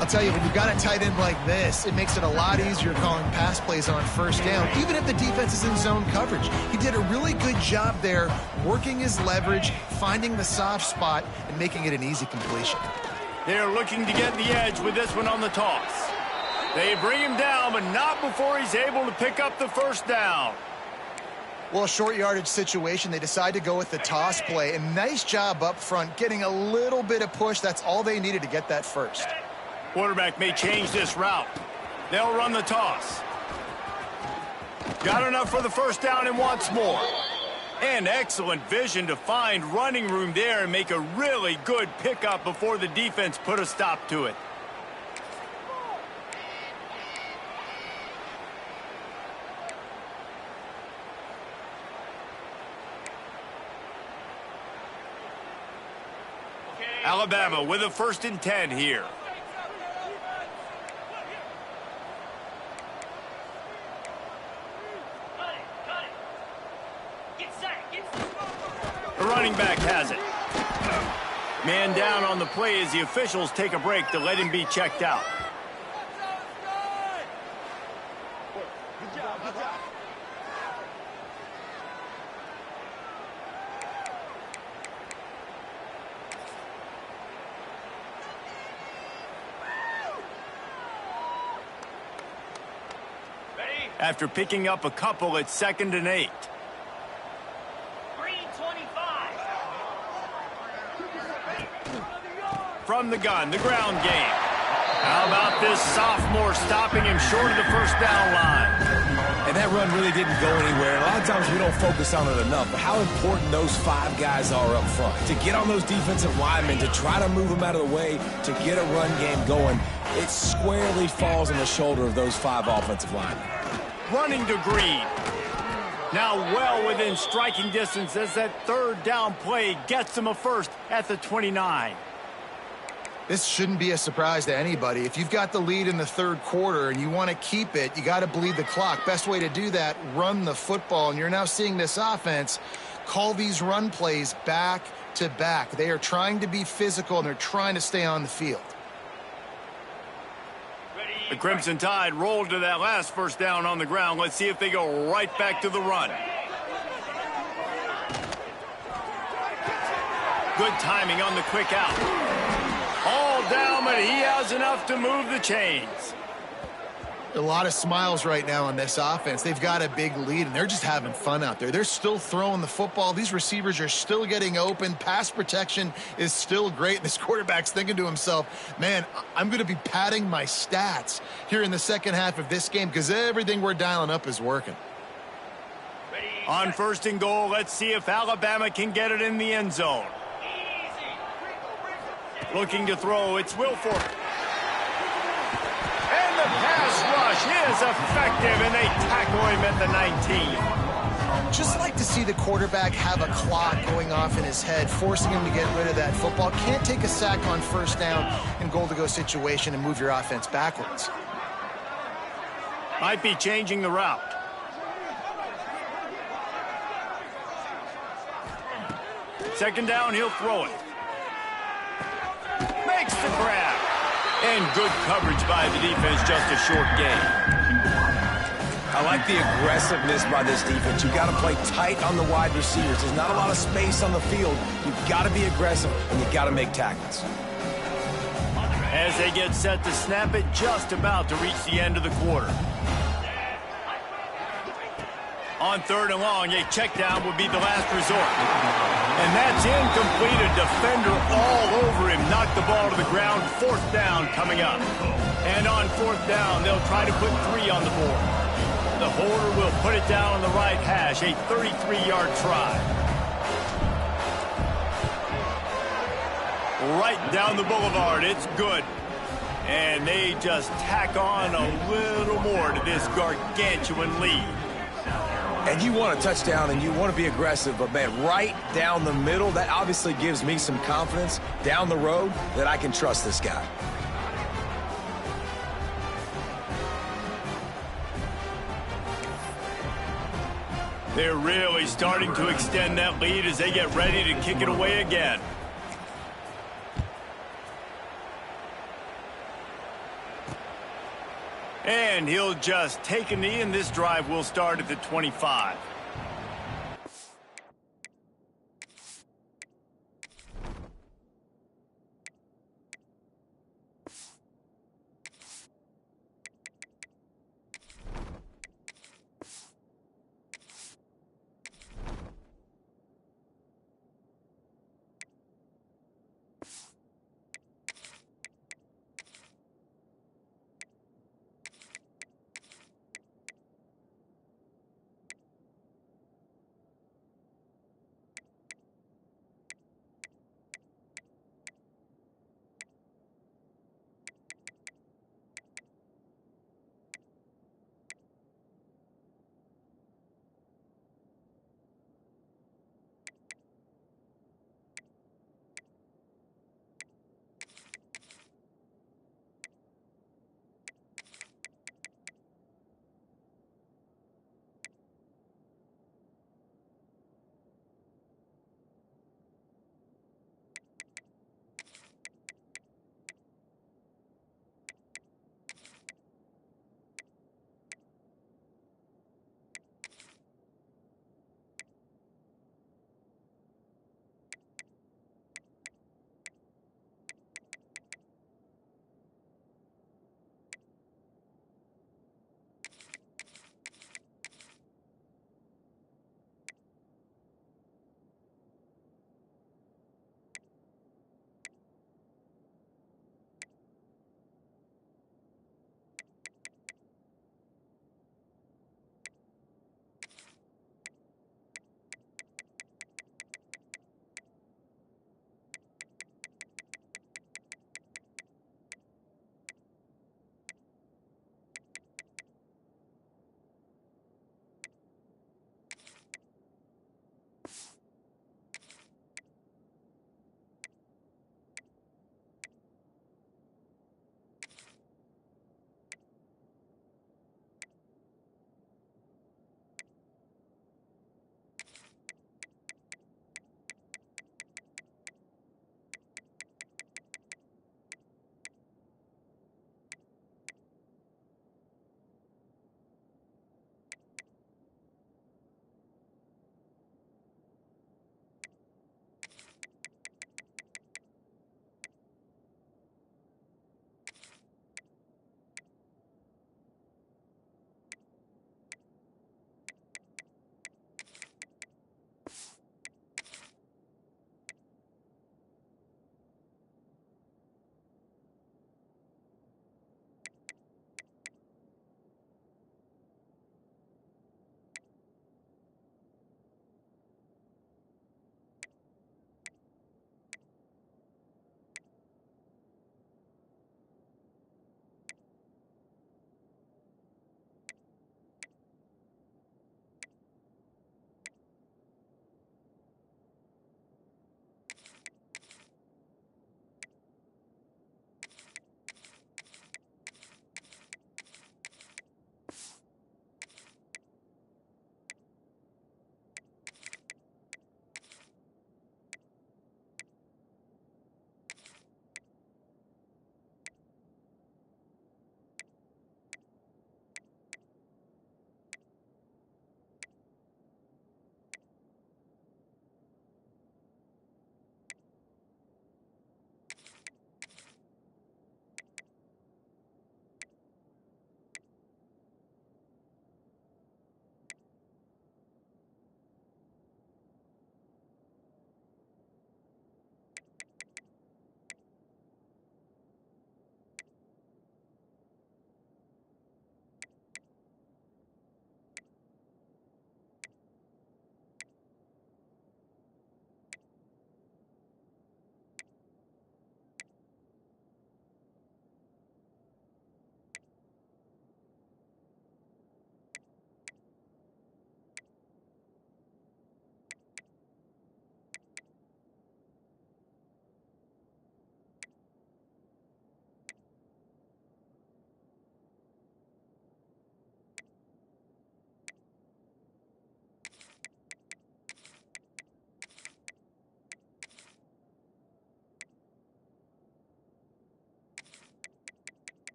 I'll tell you, when you've got a tight end like this, it makes it a lot easier calling pass plays on 1st down, even if the defense is in zone coverage. He did a really good job there, working his leverage, finding the soft spot, and making it an easy completion. They're looking to get the edge with this one on the toss. They bring him down, but not before he's able to pick up the 1st down. Well, a short yardage situation, they decide to go with the toss play, and nice job up front, getting a little bit of push. That's all they needed to get that first. Quarterback may change this route. They'll run the toss. Got enough for the 1st down and wants more. And excellent vision to find running room there and make a really good pickup before the defense put a stop to it. Alabama with a 1st and 10 here. The running back has it. Man down on the play as the officials take a break to let him be checked out. After picking up a couple, it's 2nd and 8. Green 25. From the gun, the ground game. How about this sophomore stopping him short of the 1st down line? And that run really didn't go anywhere. A lot of times we don't focus on it enough, but how important those 5 guys are up front. To get on those defensive linemen, to try to move them out of the way, to get a run game going, it squarely falls on the shoulder of those 5 offensive linemen. Running to Green. Now well within striking distance as that 3rd down play gets him a 1st at the 29. This shouldn't be a surprise to anybody. If you've got the lead in the third quarter and you want to keep it, you got to bleed the clock. Best way to do that, run the football. And you're now seeing this offense call these run plays back to back. They are trying to be physical, and they're trying to stay on the field. The Crimson Tide rolled to that last first down on the ground. Let's see if they go right back to the run. Good timing on the quick out. All down, but he has enough to move the chains. A lot of smiles right now on this offense. They've got a big lead, and they're just having fun out there. They're still throwing the football. These receivers are still getting open. Pass protection is still great. This quarterback's thinking to himself, man, I'm going to be padding my stats here in the second half of this game because everything we're dialing up is working. On first and goal, let's see if Alabama can get it in the end zone. Looking to throw, it's Wilfork. And the pass rush is effective, and they tackle him at the 19. Just like to see the quarterback have a clock going off in his head, forcing him to get rid of that football. Can't take a sack on first down in goal-to-go situation and move your offense backwards. Might be changing the route. Second down, he'll throw it. Makes the grab. And good coverage by the defense, just a short gain. I like the aggressiveness by this defense. You've got to play tight on the wide receivers. There's not a lot of space on the field. You've got to be aggressive, and you've got to make tackles. As they get set to snap it, just about to reach the end of the quarter. On third and long, a check down would be the last resort. And that's incomplete. A defender all over him. Knocked the ball to the ground. Fourth down coming up. And on fourth down, they'll try to put 3 on the board. The holder will put it down on the right hash. A 33-yard try. Right down the boulevard. It's good. And they just tack on a little more to this gargantuan lead. And you want a touchdown, and you want to be aggressive, but, man, right down the middle, that obviously gives me some confidence down the road that I can trust this guy. They're really starting to extend that lead as they get ready to kick it away again. And he'll just take a knee, and this drive will start at the 25.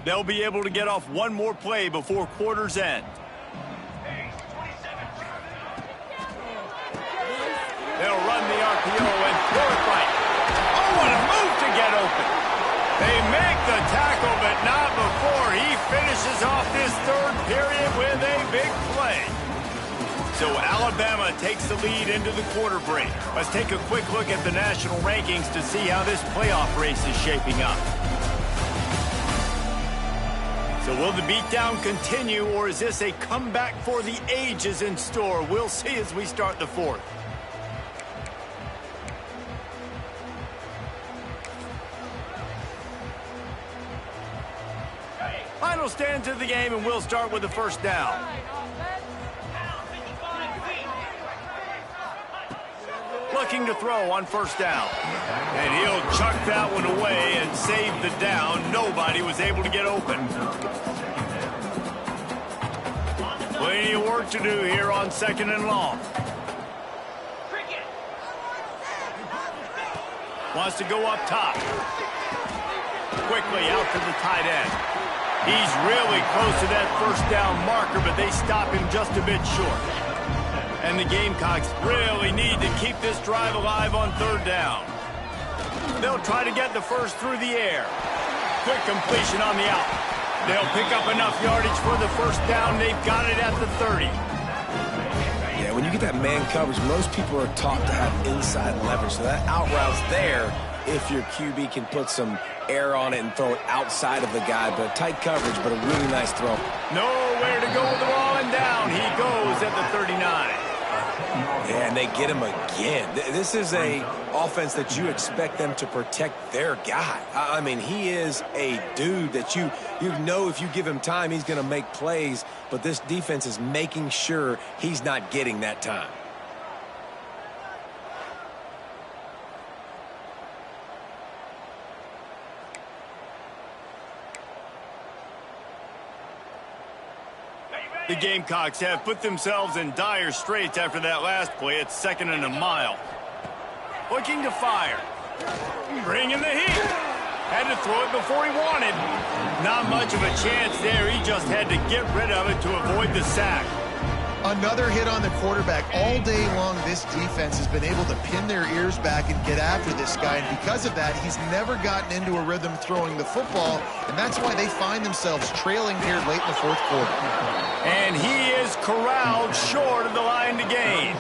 They'll be able to get off one more play before quarter's end. They'll run the RPO and throw it right. Oh, what a move to get open. They make the tackle, but not before he finishes off this third period with a big play. So Alabama takes the lead into the quarter break. Let's take a quick look at the national rankings to see how this playoff race is shaping up. So will the beatdown continue, or is this a comeback for the ages in store? We'll see as we start the fourth. Final stands of the game, and we'll start with the first down. Looking to throw on first down. And he'll chuck that one away and save the down. Nobody was able to get open. Plenty of work to do here on second and long. Wants to go up top. Quickly out to the tight end. He's really close to that first down marker, but they stop him just a bit short. And the Gamecocks really need to keep this drive alive on third down. They'll try to get the first through the air. Quick completion on the out. They'll pick up enough yardage for the first down. They've got it at the 30. Yeah, when you get that man coverage, most people are taught to have inside leverage. So that out route's there if your QB can put some air on it and throw it outside of the guy. But tight coverage, but a really nice throw. Nowhere to go with the ball, and down he goes at the 39. Yeah, and they get him again. This is a offense that you expect them to protect their guy. I mean, he is a dude that you know if you give him time, he's going to make plays. But this defense is making sure he's not getting that time. The Gamecocks have put themselves in dire straits after that last play. It's second and a mile. Looking to fire. Bringing the heat. Had to throw it before he wanted. Not much of a chance there. He just had to get rid of it to avoid the sack. Another hit on the quarterback. All day long, this defense has been able to pin their ears back and get after this guy. And because of that, he's never gotten into a rhythm throwing the football. And that's why they find themselves trailing here late in the fourth quarter. And he is corralled short of the line to gain.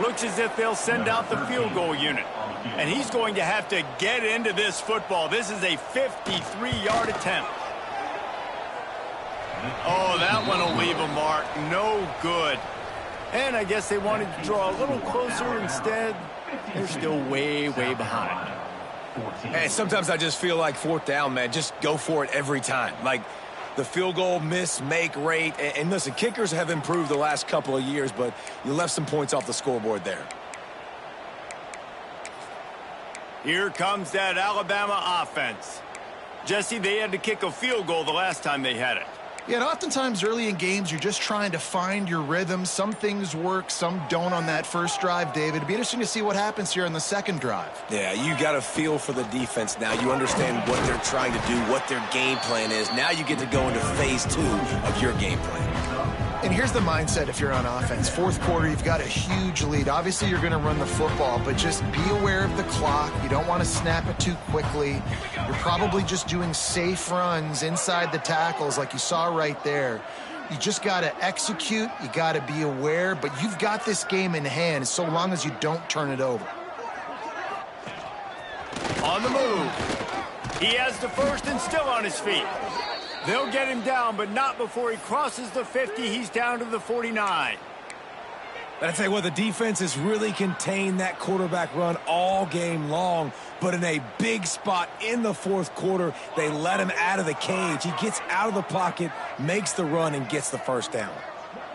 Looks as if they'll send out the field goal unit. And he's going to have to get into this football. This is a 53-yard attempt. Oh, that one will leave a mark. No good. And I guess they wanted to draw a little closer. Instead, they're still way, way behind. Hey, sometimes I just feel like fourth down, man. Just go for it every time. Like the field goal miss, make rate. And listen, kickers have improved the last couple of years, but you left some points off the scoreboard there. Here comes that Alabama offense. Jesse, they had to kick a field goal the last time they had it. Yeah, and oftentimes early in games, you're just trying to find your rhythm. Some things work, some don't on that first drive, David. It'd be interesting to see what happens here on the second drive. Yeah, you got a feel for the defense now. You understand what they're trying to do, what their game plan is. Now you get to go into phase 2 of your game plan. And here's the mindset if you're on offense. Fourth quarter, you've got a huge lead. Obviously, you're going to run the football, but just be aware of the clock. You don't want to snap it too quickly. You're probably just doing safe runs inside the tackles like you saw right there. You just got to execute. You got to be aware, but you've got this game in hand so long as you don't turn it over. On the move. He has the first and still on his feet. They'll get him down, but not before he crosses the 50. He's down to the 49. But I tell you what, the defense has really contained that quarterback run all game long. But in a big spot in the fourth quarter, they let him out of the cage. He gets out of the pocket, makes the run, and gets the first down.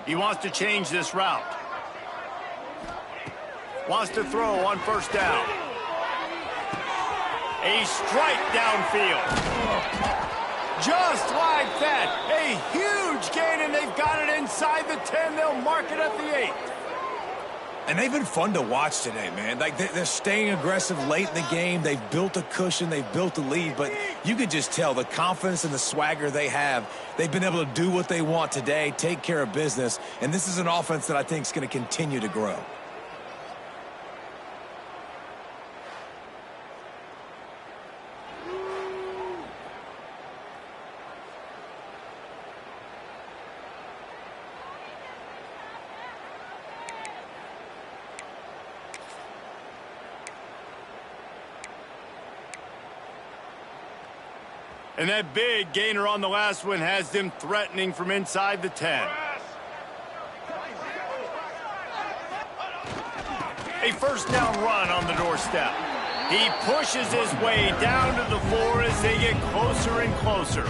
He wants to change this route. Wants to throw on first down. A strike downfield. Just like that, a huge gain, and they've got it inside the 10. They'll mark it at the 8. And they've been fun to watch today, man. Like, they're staying aggressive late in the game. They've built a cushion. They've built a lead. But you could just tell the confidence and the swagger they have. They've been able to do what they want today, take care of business. And this is an offense that I think is going to continue to grow. And that big gainer on the last one has them threatening from inside the 10. A first down run on the doorstep. He pushes his way down to the floor as they get closer and closer.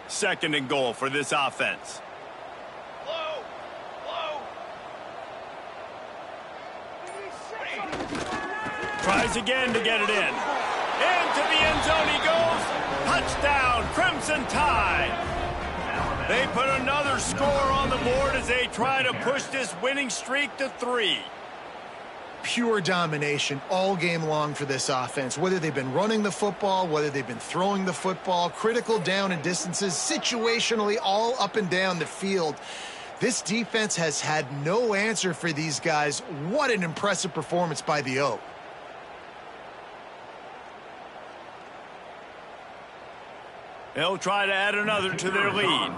Second and goal for this offense. Tries again to get it in. Into the end zone he goes. Touchdown, Crimson Tide. They put another score on the board as they try to push this winning streak to 3. Pure domination all game long for this offense. Whether they've been running the football, whether they've been throwing the football, critical down and distances, situationally all up and down the field. This defense has had no answer for these guys. What an impressive performance by the O. They'll try to add another to their lead.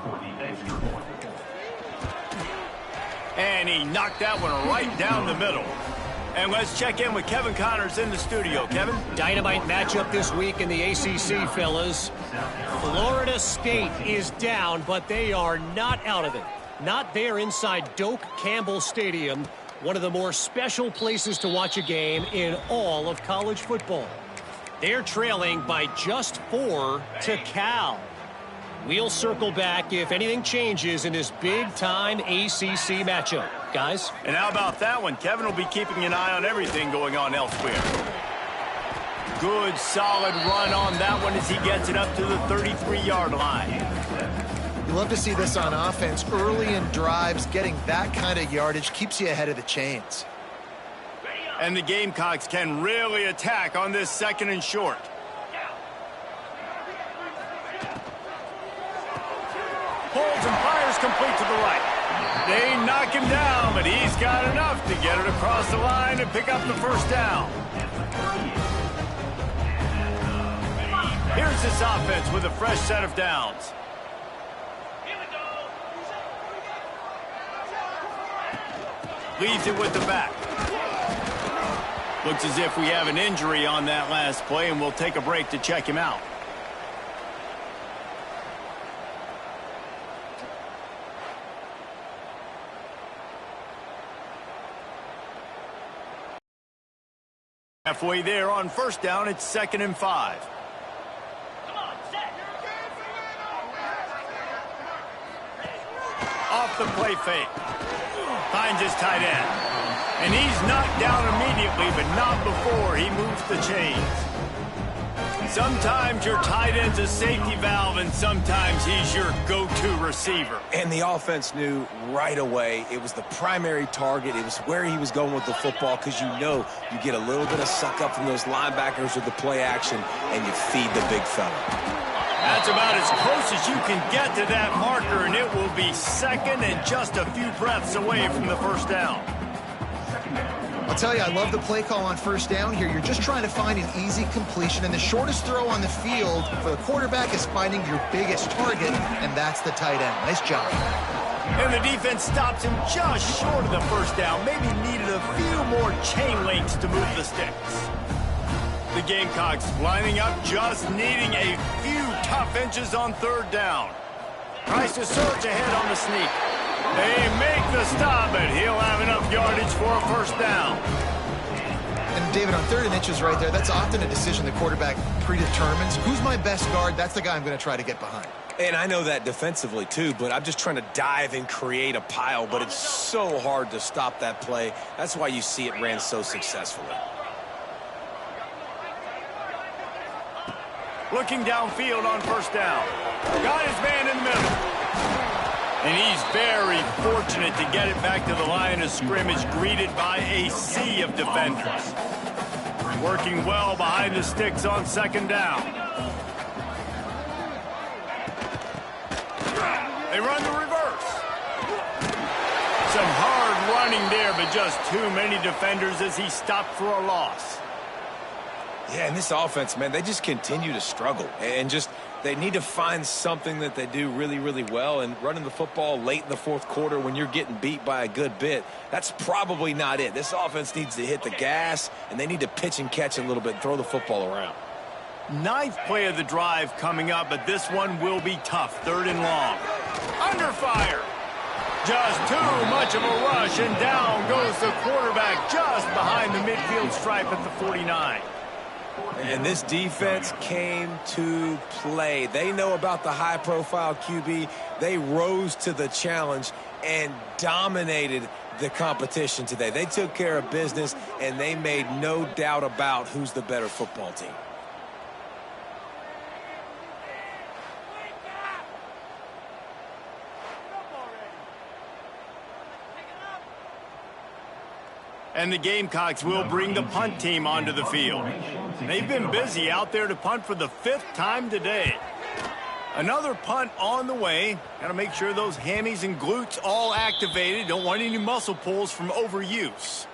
And he knocked that one right down the middle. And let's check in with Kevin Connors in the studio. Kevin? Dynamite matchup this week in the ACC, fellas. Florida State is down, but they are not out of it. Not there inside Doak Campbell Stadium, one of the more special places to watch a game in all of college football. They're trailing by just 4 to Cal. We'll circle back if anything changes in this big-time ACC matchup. Guys? And how about that one? Kevin will be keeping an eye on everything going on elsewhere. Good, solid run on that one as he gets it up to the 33-yard line. You love to see this on offense. Early in drives, getting that kind of yardage keeps you ahead of the chains. And the Gamecocks can really attack on this second and short. Pulls and fires complete to the right. They knock him down, but he's got enough to get it across the line and pick up the first down. Here's this offense with a fresh set of downs. Leaves it with the back. Looks as if we have an injury on that last play, and we'll take a break to check him out. Halfway there on first down, it's 2nd and 5. Come on, set. Off the play fake. Finds his tight end. And he's knocked down immediately, but not before he moves the chains. Sometimes your tight end's a safety valve, and sometimes he's your go-to receiver. And the offense knew right away it was the primary target. It was where he was going with the football, because you know you get a little bit of suck up from those linebackers with the play action, and you feed the big fella. That's about as close as you can get to that marker, and it will be second and just a few breaths away from the first down. I'll tell you, I love the play call on first down here. You're just trying to find an easy completion, and the shortest throw on the field for the quarterback is finding your biggest target, and that's the tight end. Nice job. And the defense stops him just short of the first down. Maybe needed a few more chain links to move the sticks. The Gamecocks lining up, just needing a few tough inches on third down. Tries to surge ahead on the sneak. They make the stop, but he'll have enough yardage for a first down. And David, on 3rd and inches right there, that's often a decision the quarterback predetermines. Who's my best guard? That's the guy I'm going to try to get behind. And I know that defensively too, but I'm just trying to dive and create a pile, but it's so hard to stop that play. That's why you see it ran so successfully. Looking downfield on first down. Got his man in the middle. And he's very fortunate to get it back to the line of scrimmage, greeted by a sea of defenders. Working well behind the sticks on second down. They run the reverse. Some hard running there, but just too many defenders as he stopped for a loss. Yeah, and this offense, man, they just continue to struggle. And just, they need to find something that they do really, really well. And running the football late in the fourth quarter when you're getting beat by a good bit, that's probably not it. This offense needs to hit the gas, and they need to pitch and catch a little bit and throw the football around. Ninth play of the drive coming up, but this one will be tough. Third and long. Under fire. Just too much of a rush, and down goes the quarterback just behind the midfield stripe at the 49. And this defense came to play. They know about the high-profile QB. They rose to the challenge and dominated the competition today. They took care of business, and they made no doubt about who's the better football team. And the Gamecocks will bring the punt team onto the field. They've been busy out there to punt for the 5th time today. Another punt on the way. Got to make sure those hammies and glutes all activated. Don't want any muscle pulls from overuse.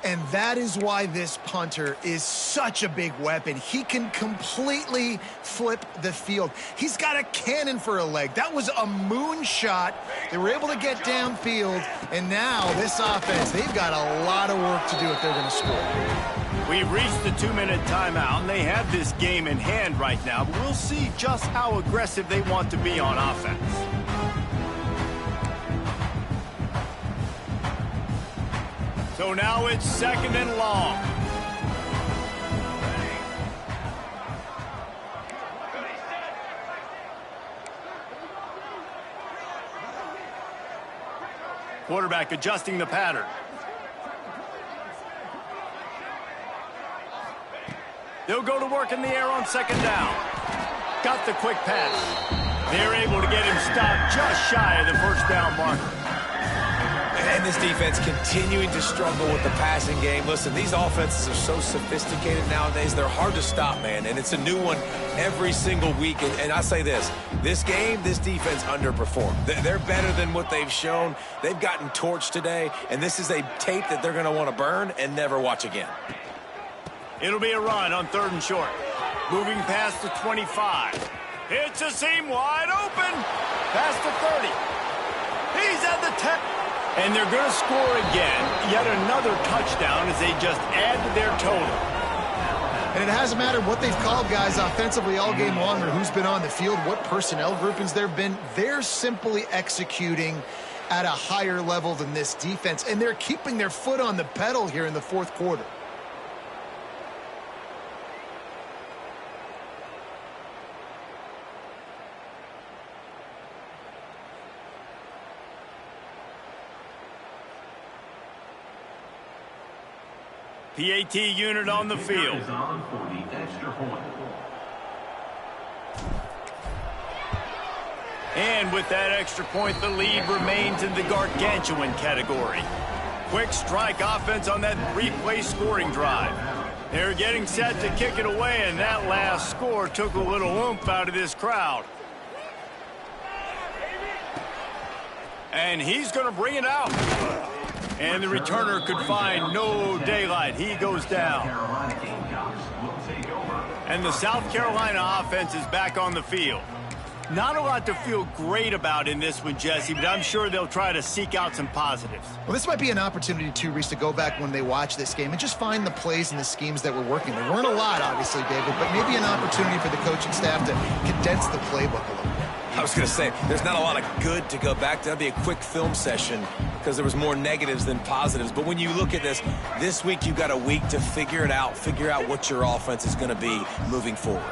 And that is why this punter is such a big weapon. He can completely flip the field. He's got a cannon for a leg. That was a moonshot. They were able to get downfield, and now this offense, they've got a lot of work to do if they're going to score. We've reached the 2-minute timeout, and they have this game in hand right now, but we'll see just how aggressive they want to be on offense. So now it's second and long. Quarterback adjusting the pattern. They'll go to work in the air on second down. Got the quick pass. They're able to get him stopped just shy of the first down marker. And this defense continuing to struggle with the passing game. Listen, these offenses are so sophisticated nowadays. They're hard to stop, man. And it's a new one every single week. And I say this game, this defense underperformed. They're better than what they've shown. They've gotten torched today. And this is a tape that they're going to want to burn and never watch again. It'll be a run on third and short. Moving past the 25. Hits a seam wide open. Past the 30. He's at the 10. And they're going to score again. Yet another touchdown as they just add to their total. And it hasn't mattered what they've called, guys, offensively all game long, or who's been on the field, what personnel groupings there have been. They're simply executing at a higher level than this defense. And they're keeping their foot on the pedal here in the fourth quarter. PAT unit on the field. And with that extra point, the lead remains in the gargantuan category. Quick strike offense on that 3-play scoring drive. They're getting set to kick it away, and that last score took a little oomph out of this crowd. And he's going to bring it out. And the returner could find no daylight. He goes down. And the South Carolina offense is back on the field. Not a lot to feel great about in this one, Jesse, but I'm sure they'll try to seek out some positives. Well, this might be an opportunity, too, Reese, to go back when they watch this game and just find the plays and the schemes that were working. There weren't a lot, obviously, David, but maybe an opportunity for the coaching staff to condense the playbook a little bit. I was going to say, there's not a lot of good to go back to. That'd be a quick film session because there was more negatives than positives. But when you look at this week you've got a week to figure it out, figure out what your offense is going to be moving forward.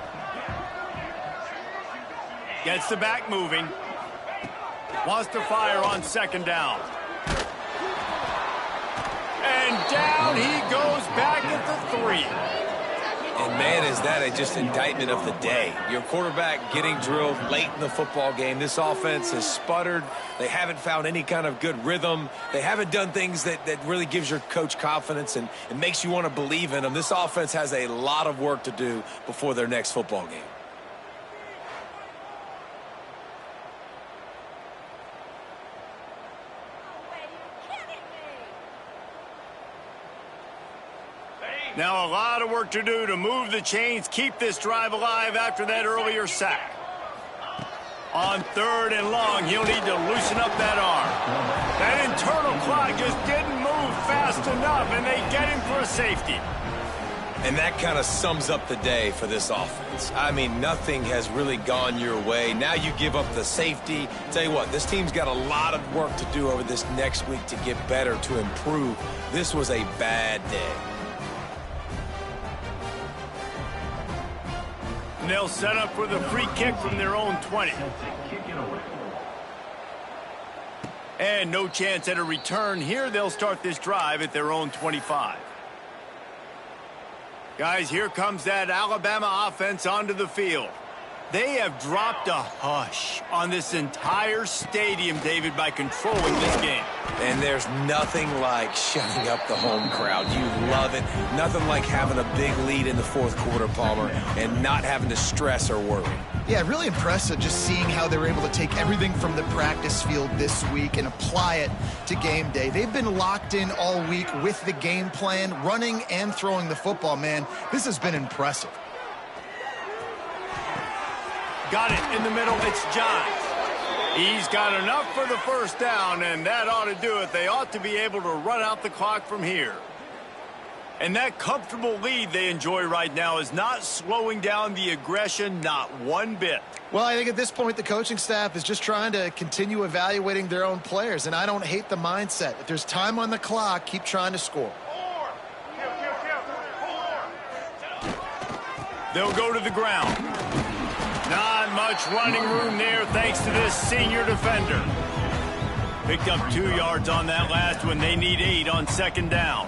Gets the back moving. Wants to fire on second down. And down he goes back at the 3. And, man, is that just indictment of the day. Your quarterback getting drilled late in the football game. This offense has sputtered. They haven't found any kind of good rhythm. They haven't done things that really gives your coach confidence and makes you want to believe in them. This offense has a lot of work to do before their next football game. Now a lot of work to do to move the chains, keep this drive alive after that earlier sack. On 3rd and long, he'll need to loosen up that arm. That internal clock just didn't move fast enough, and they get him for a safety. And that kind of sums up the day for this offense. I mean, nothing has really gone your way. Now you give up the safety. Tell you what, this team's got a lot of work to do over this next week to get better, to improve. This was a bad day. And they'll set up for the free kick from their own 20. And no chance at a return here. They'll start this drive at their own 25. Guys, here comes that Alabama offense onto the field. They have dropped a hush on this entire stadium, David, by controlling this game. And there's nothing like shutting up the home crowd. You love it. Nothing like having a big lead in the 4th quarter, Palmer, and not having to stress or worry. Yeah, really impressive just seeing how they were able to take everything from the practice field this week and apply it to game day. They've been locked in all week with the game plan, running and throwing the football, man. This has been impressive. Got it in the middle. It's Johns. He's got enough for the first down, and that ought to do it. They ought to be able to run out the clock from here. And that comfortable lead they enjoy right now is not slowing down the aggression, not one bit. Well, I think at this point the coaching staff is just trying to continue evaluating their own players, and I don't hate the mindset. If there's time on the clock, keep trying to score. They'll go to the ground. Not much running room there thanks to this senior defender. Picked up 2 yards on that last one. They need 8 on second down.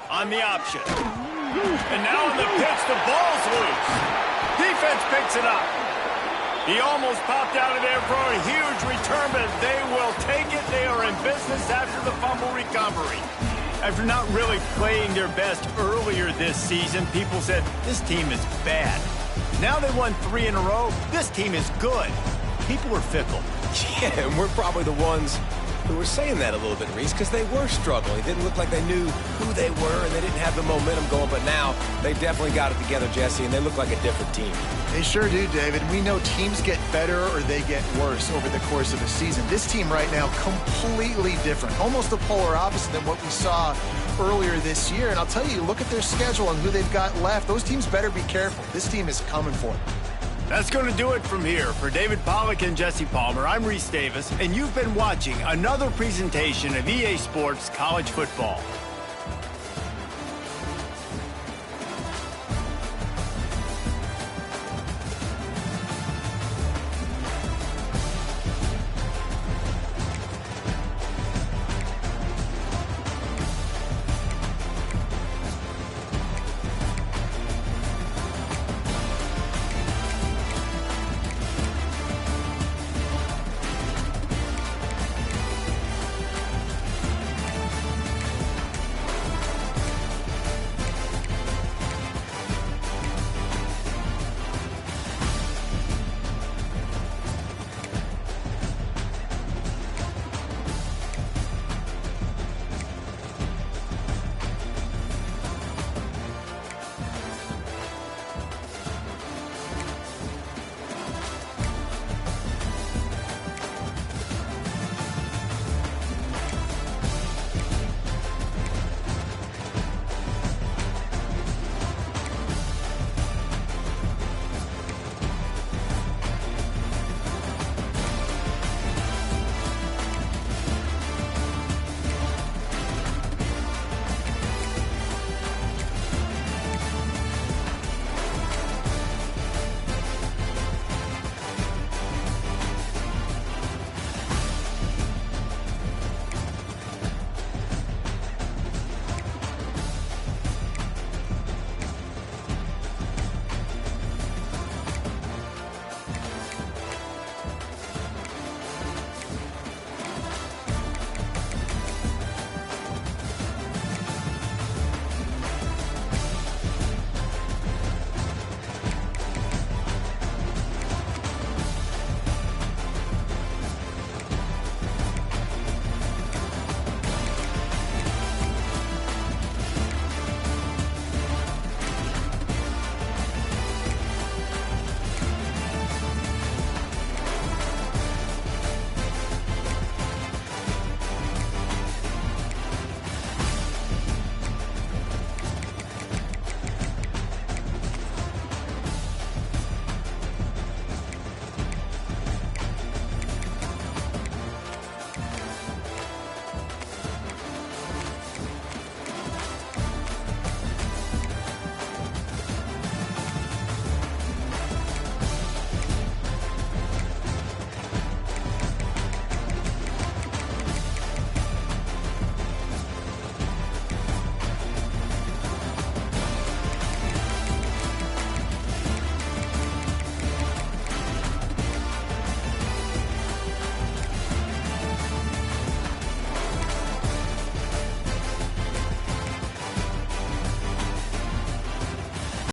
On the option. And now on the pitch, the ball's loose. Defense picks it up. He almost popped out of there for a huge return, but they will take it. They are in business after the fumble recovery. After not really playing their best earlier this season, people said, this team is bad. Now they won 3 in a row. This team is good. People were fickle. Yeah, and we're probably the ones who were saying that a little bit, Reese, because they were struggling. It didn't look like they knew who they were, and they didn't have the momentum going. But now they definitely got it together, Jesse, and they look like a different team. They sure do, David. We know teams get better or they get worse over the course of a season. This team right now, completely different. Almost the polar opposite than what we saw earlier this year. And I'll tell you, look at their schedule and who they've got left. Those teams better be careful. This team is coming for them. That's going to do it from here. For David Pollack and Jesse Palmer, I'm Reese Davis, and you've been watching another presentation of EA Sports College Football.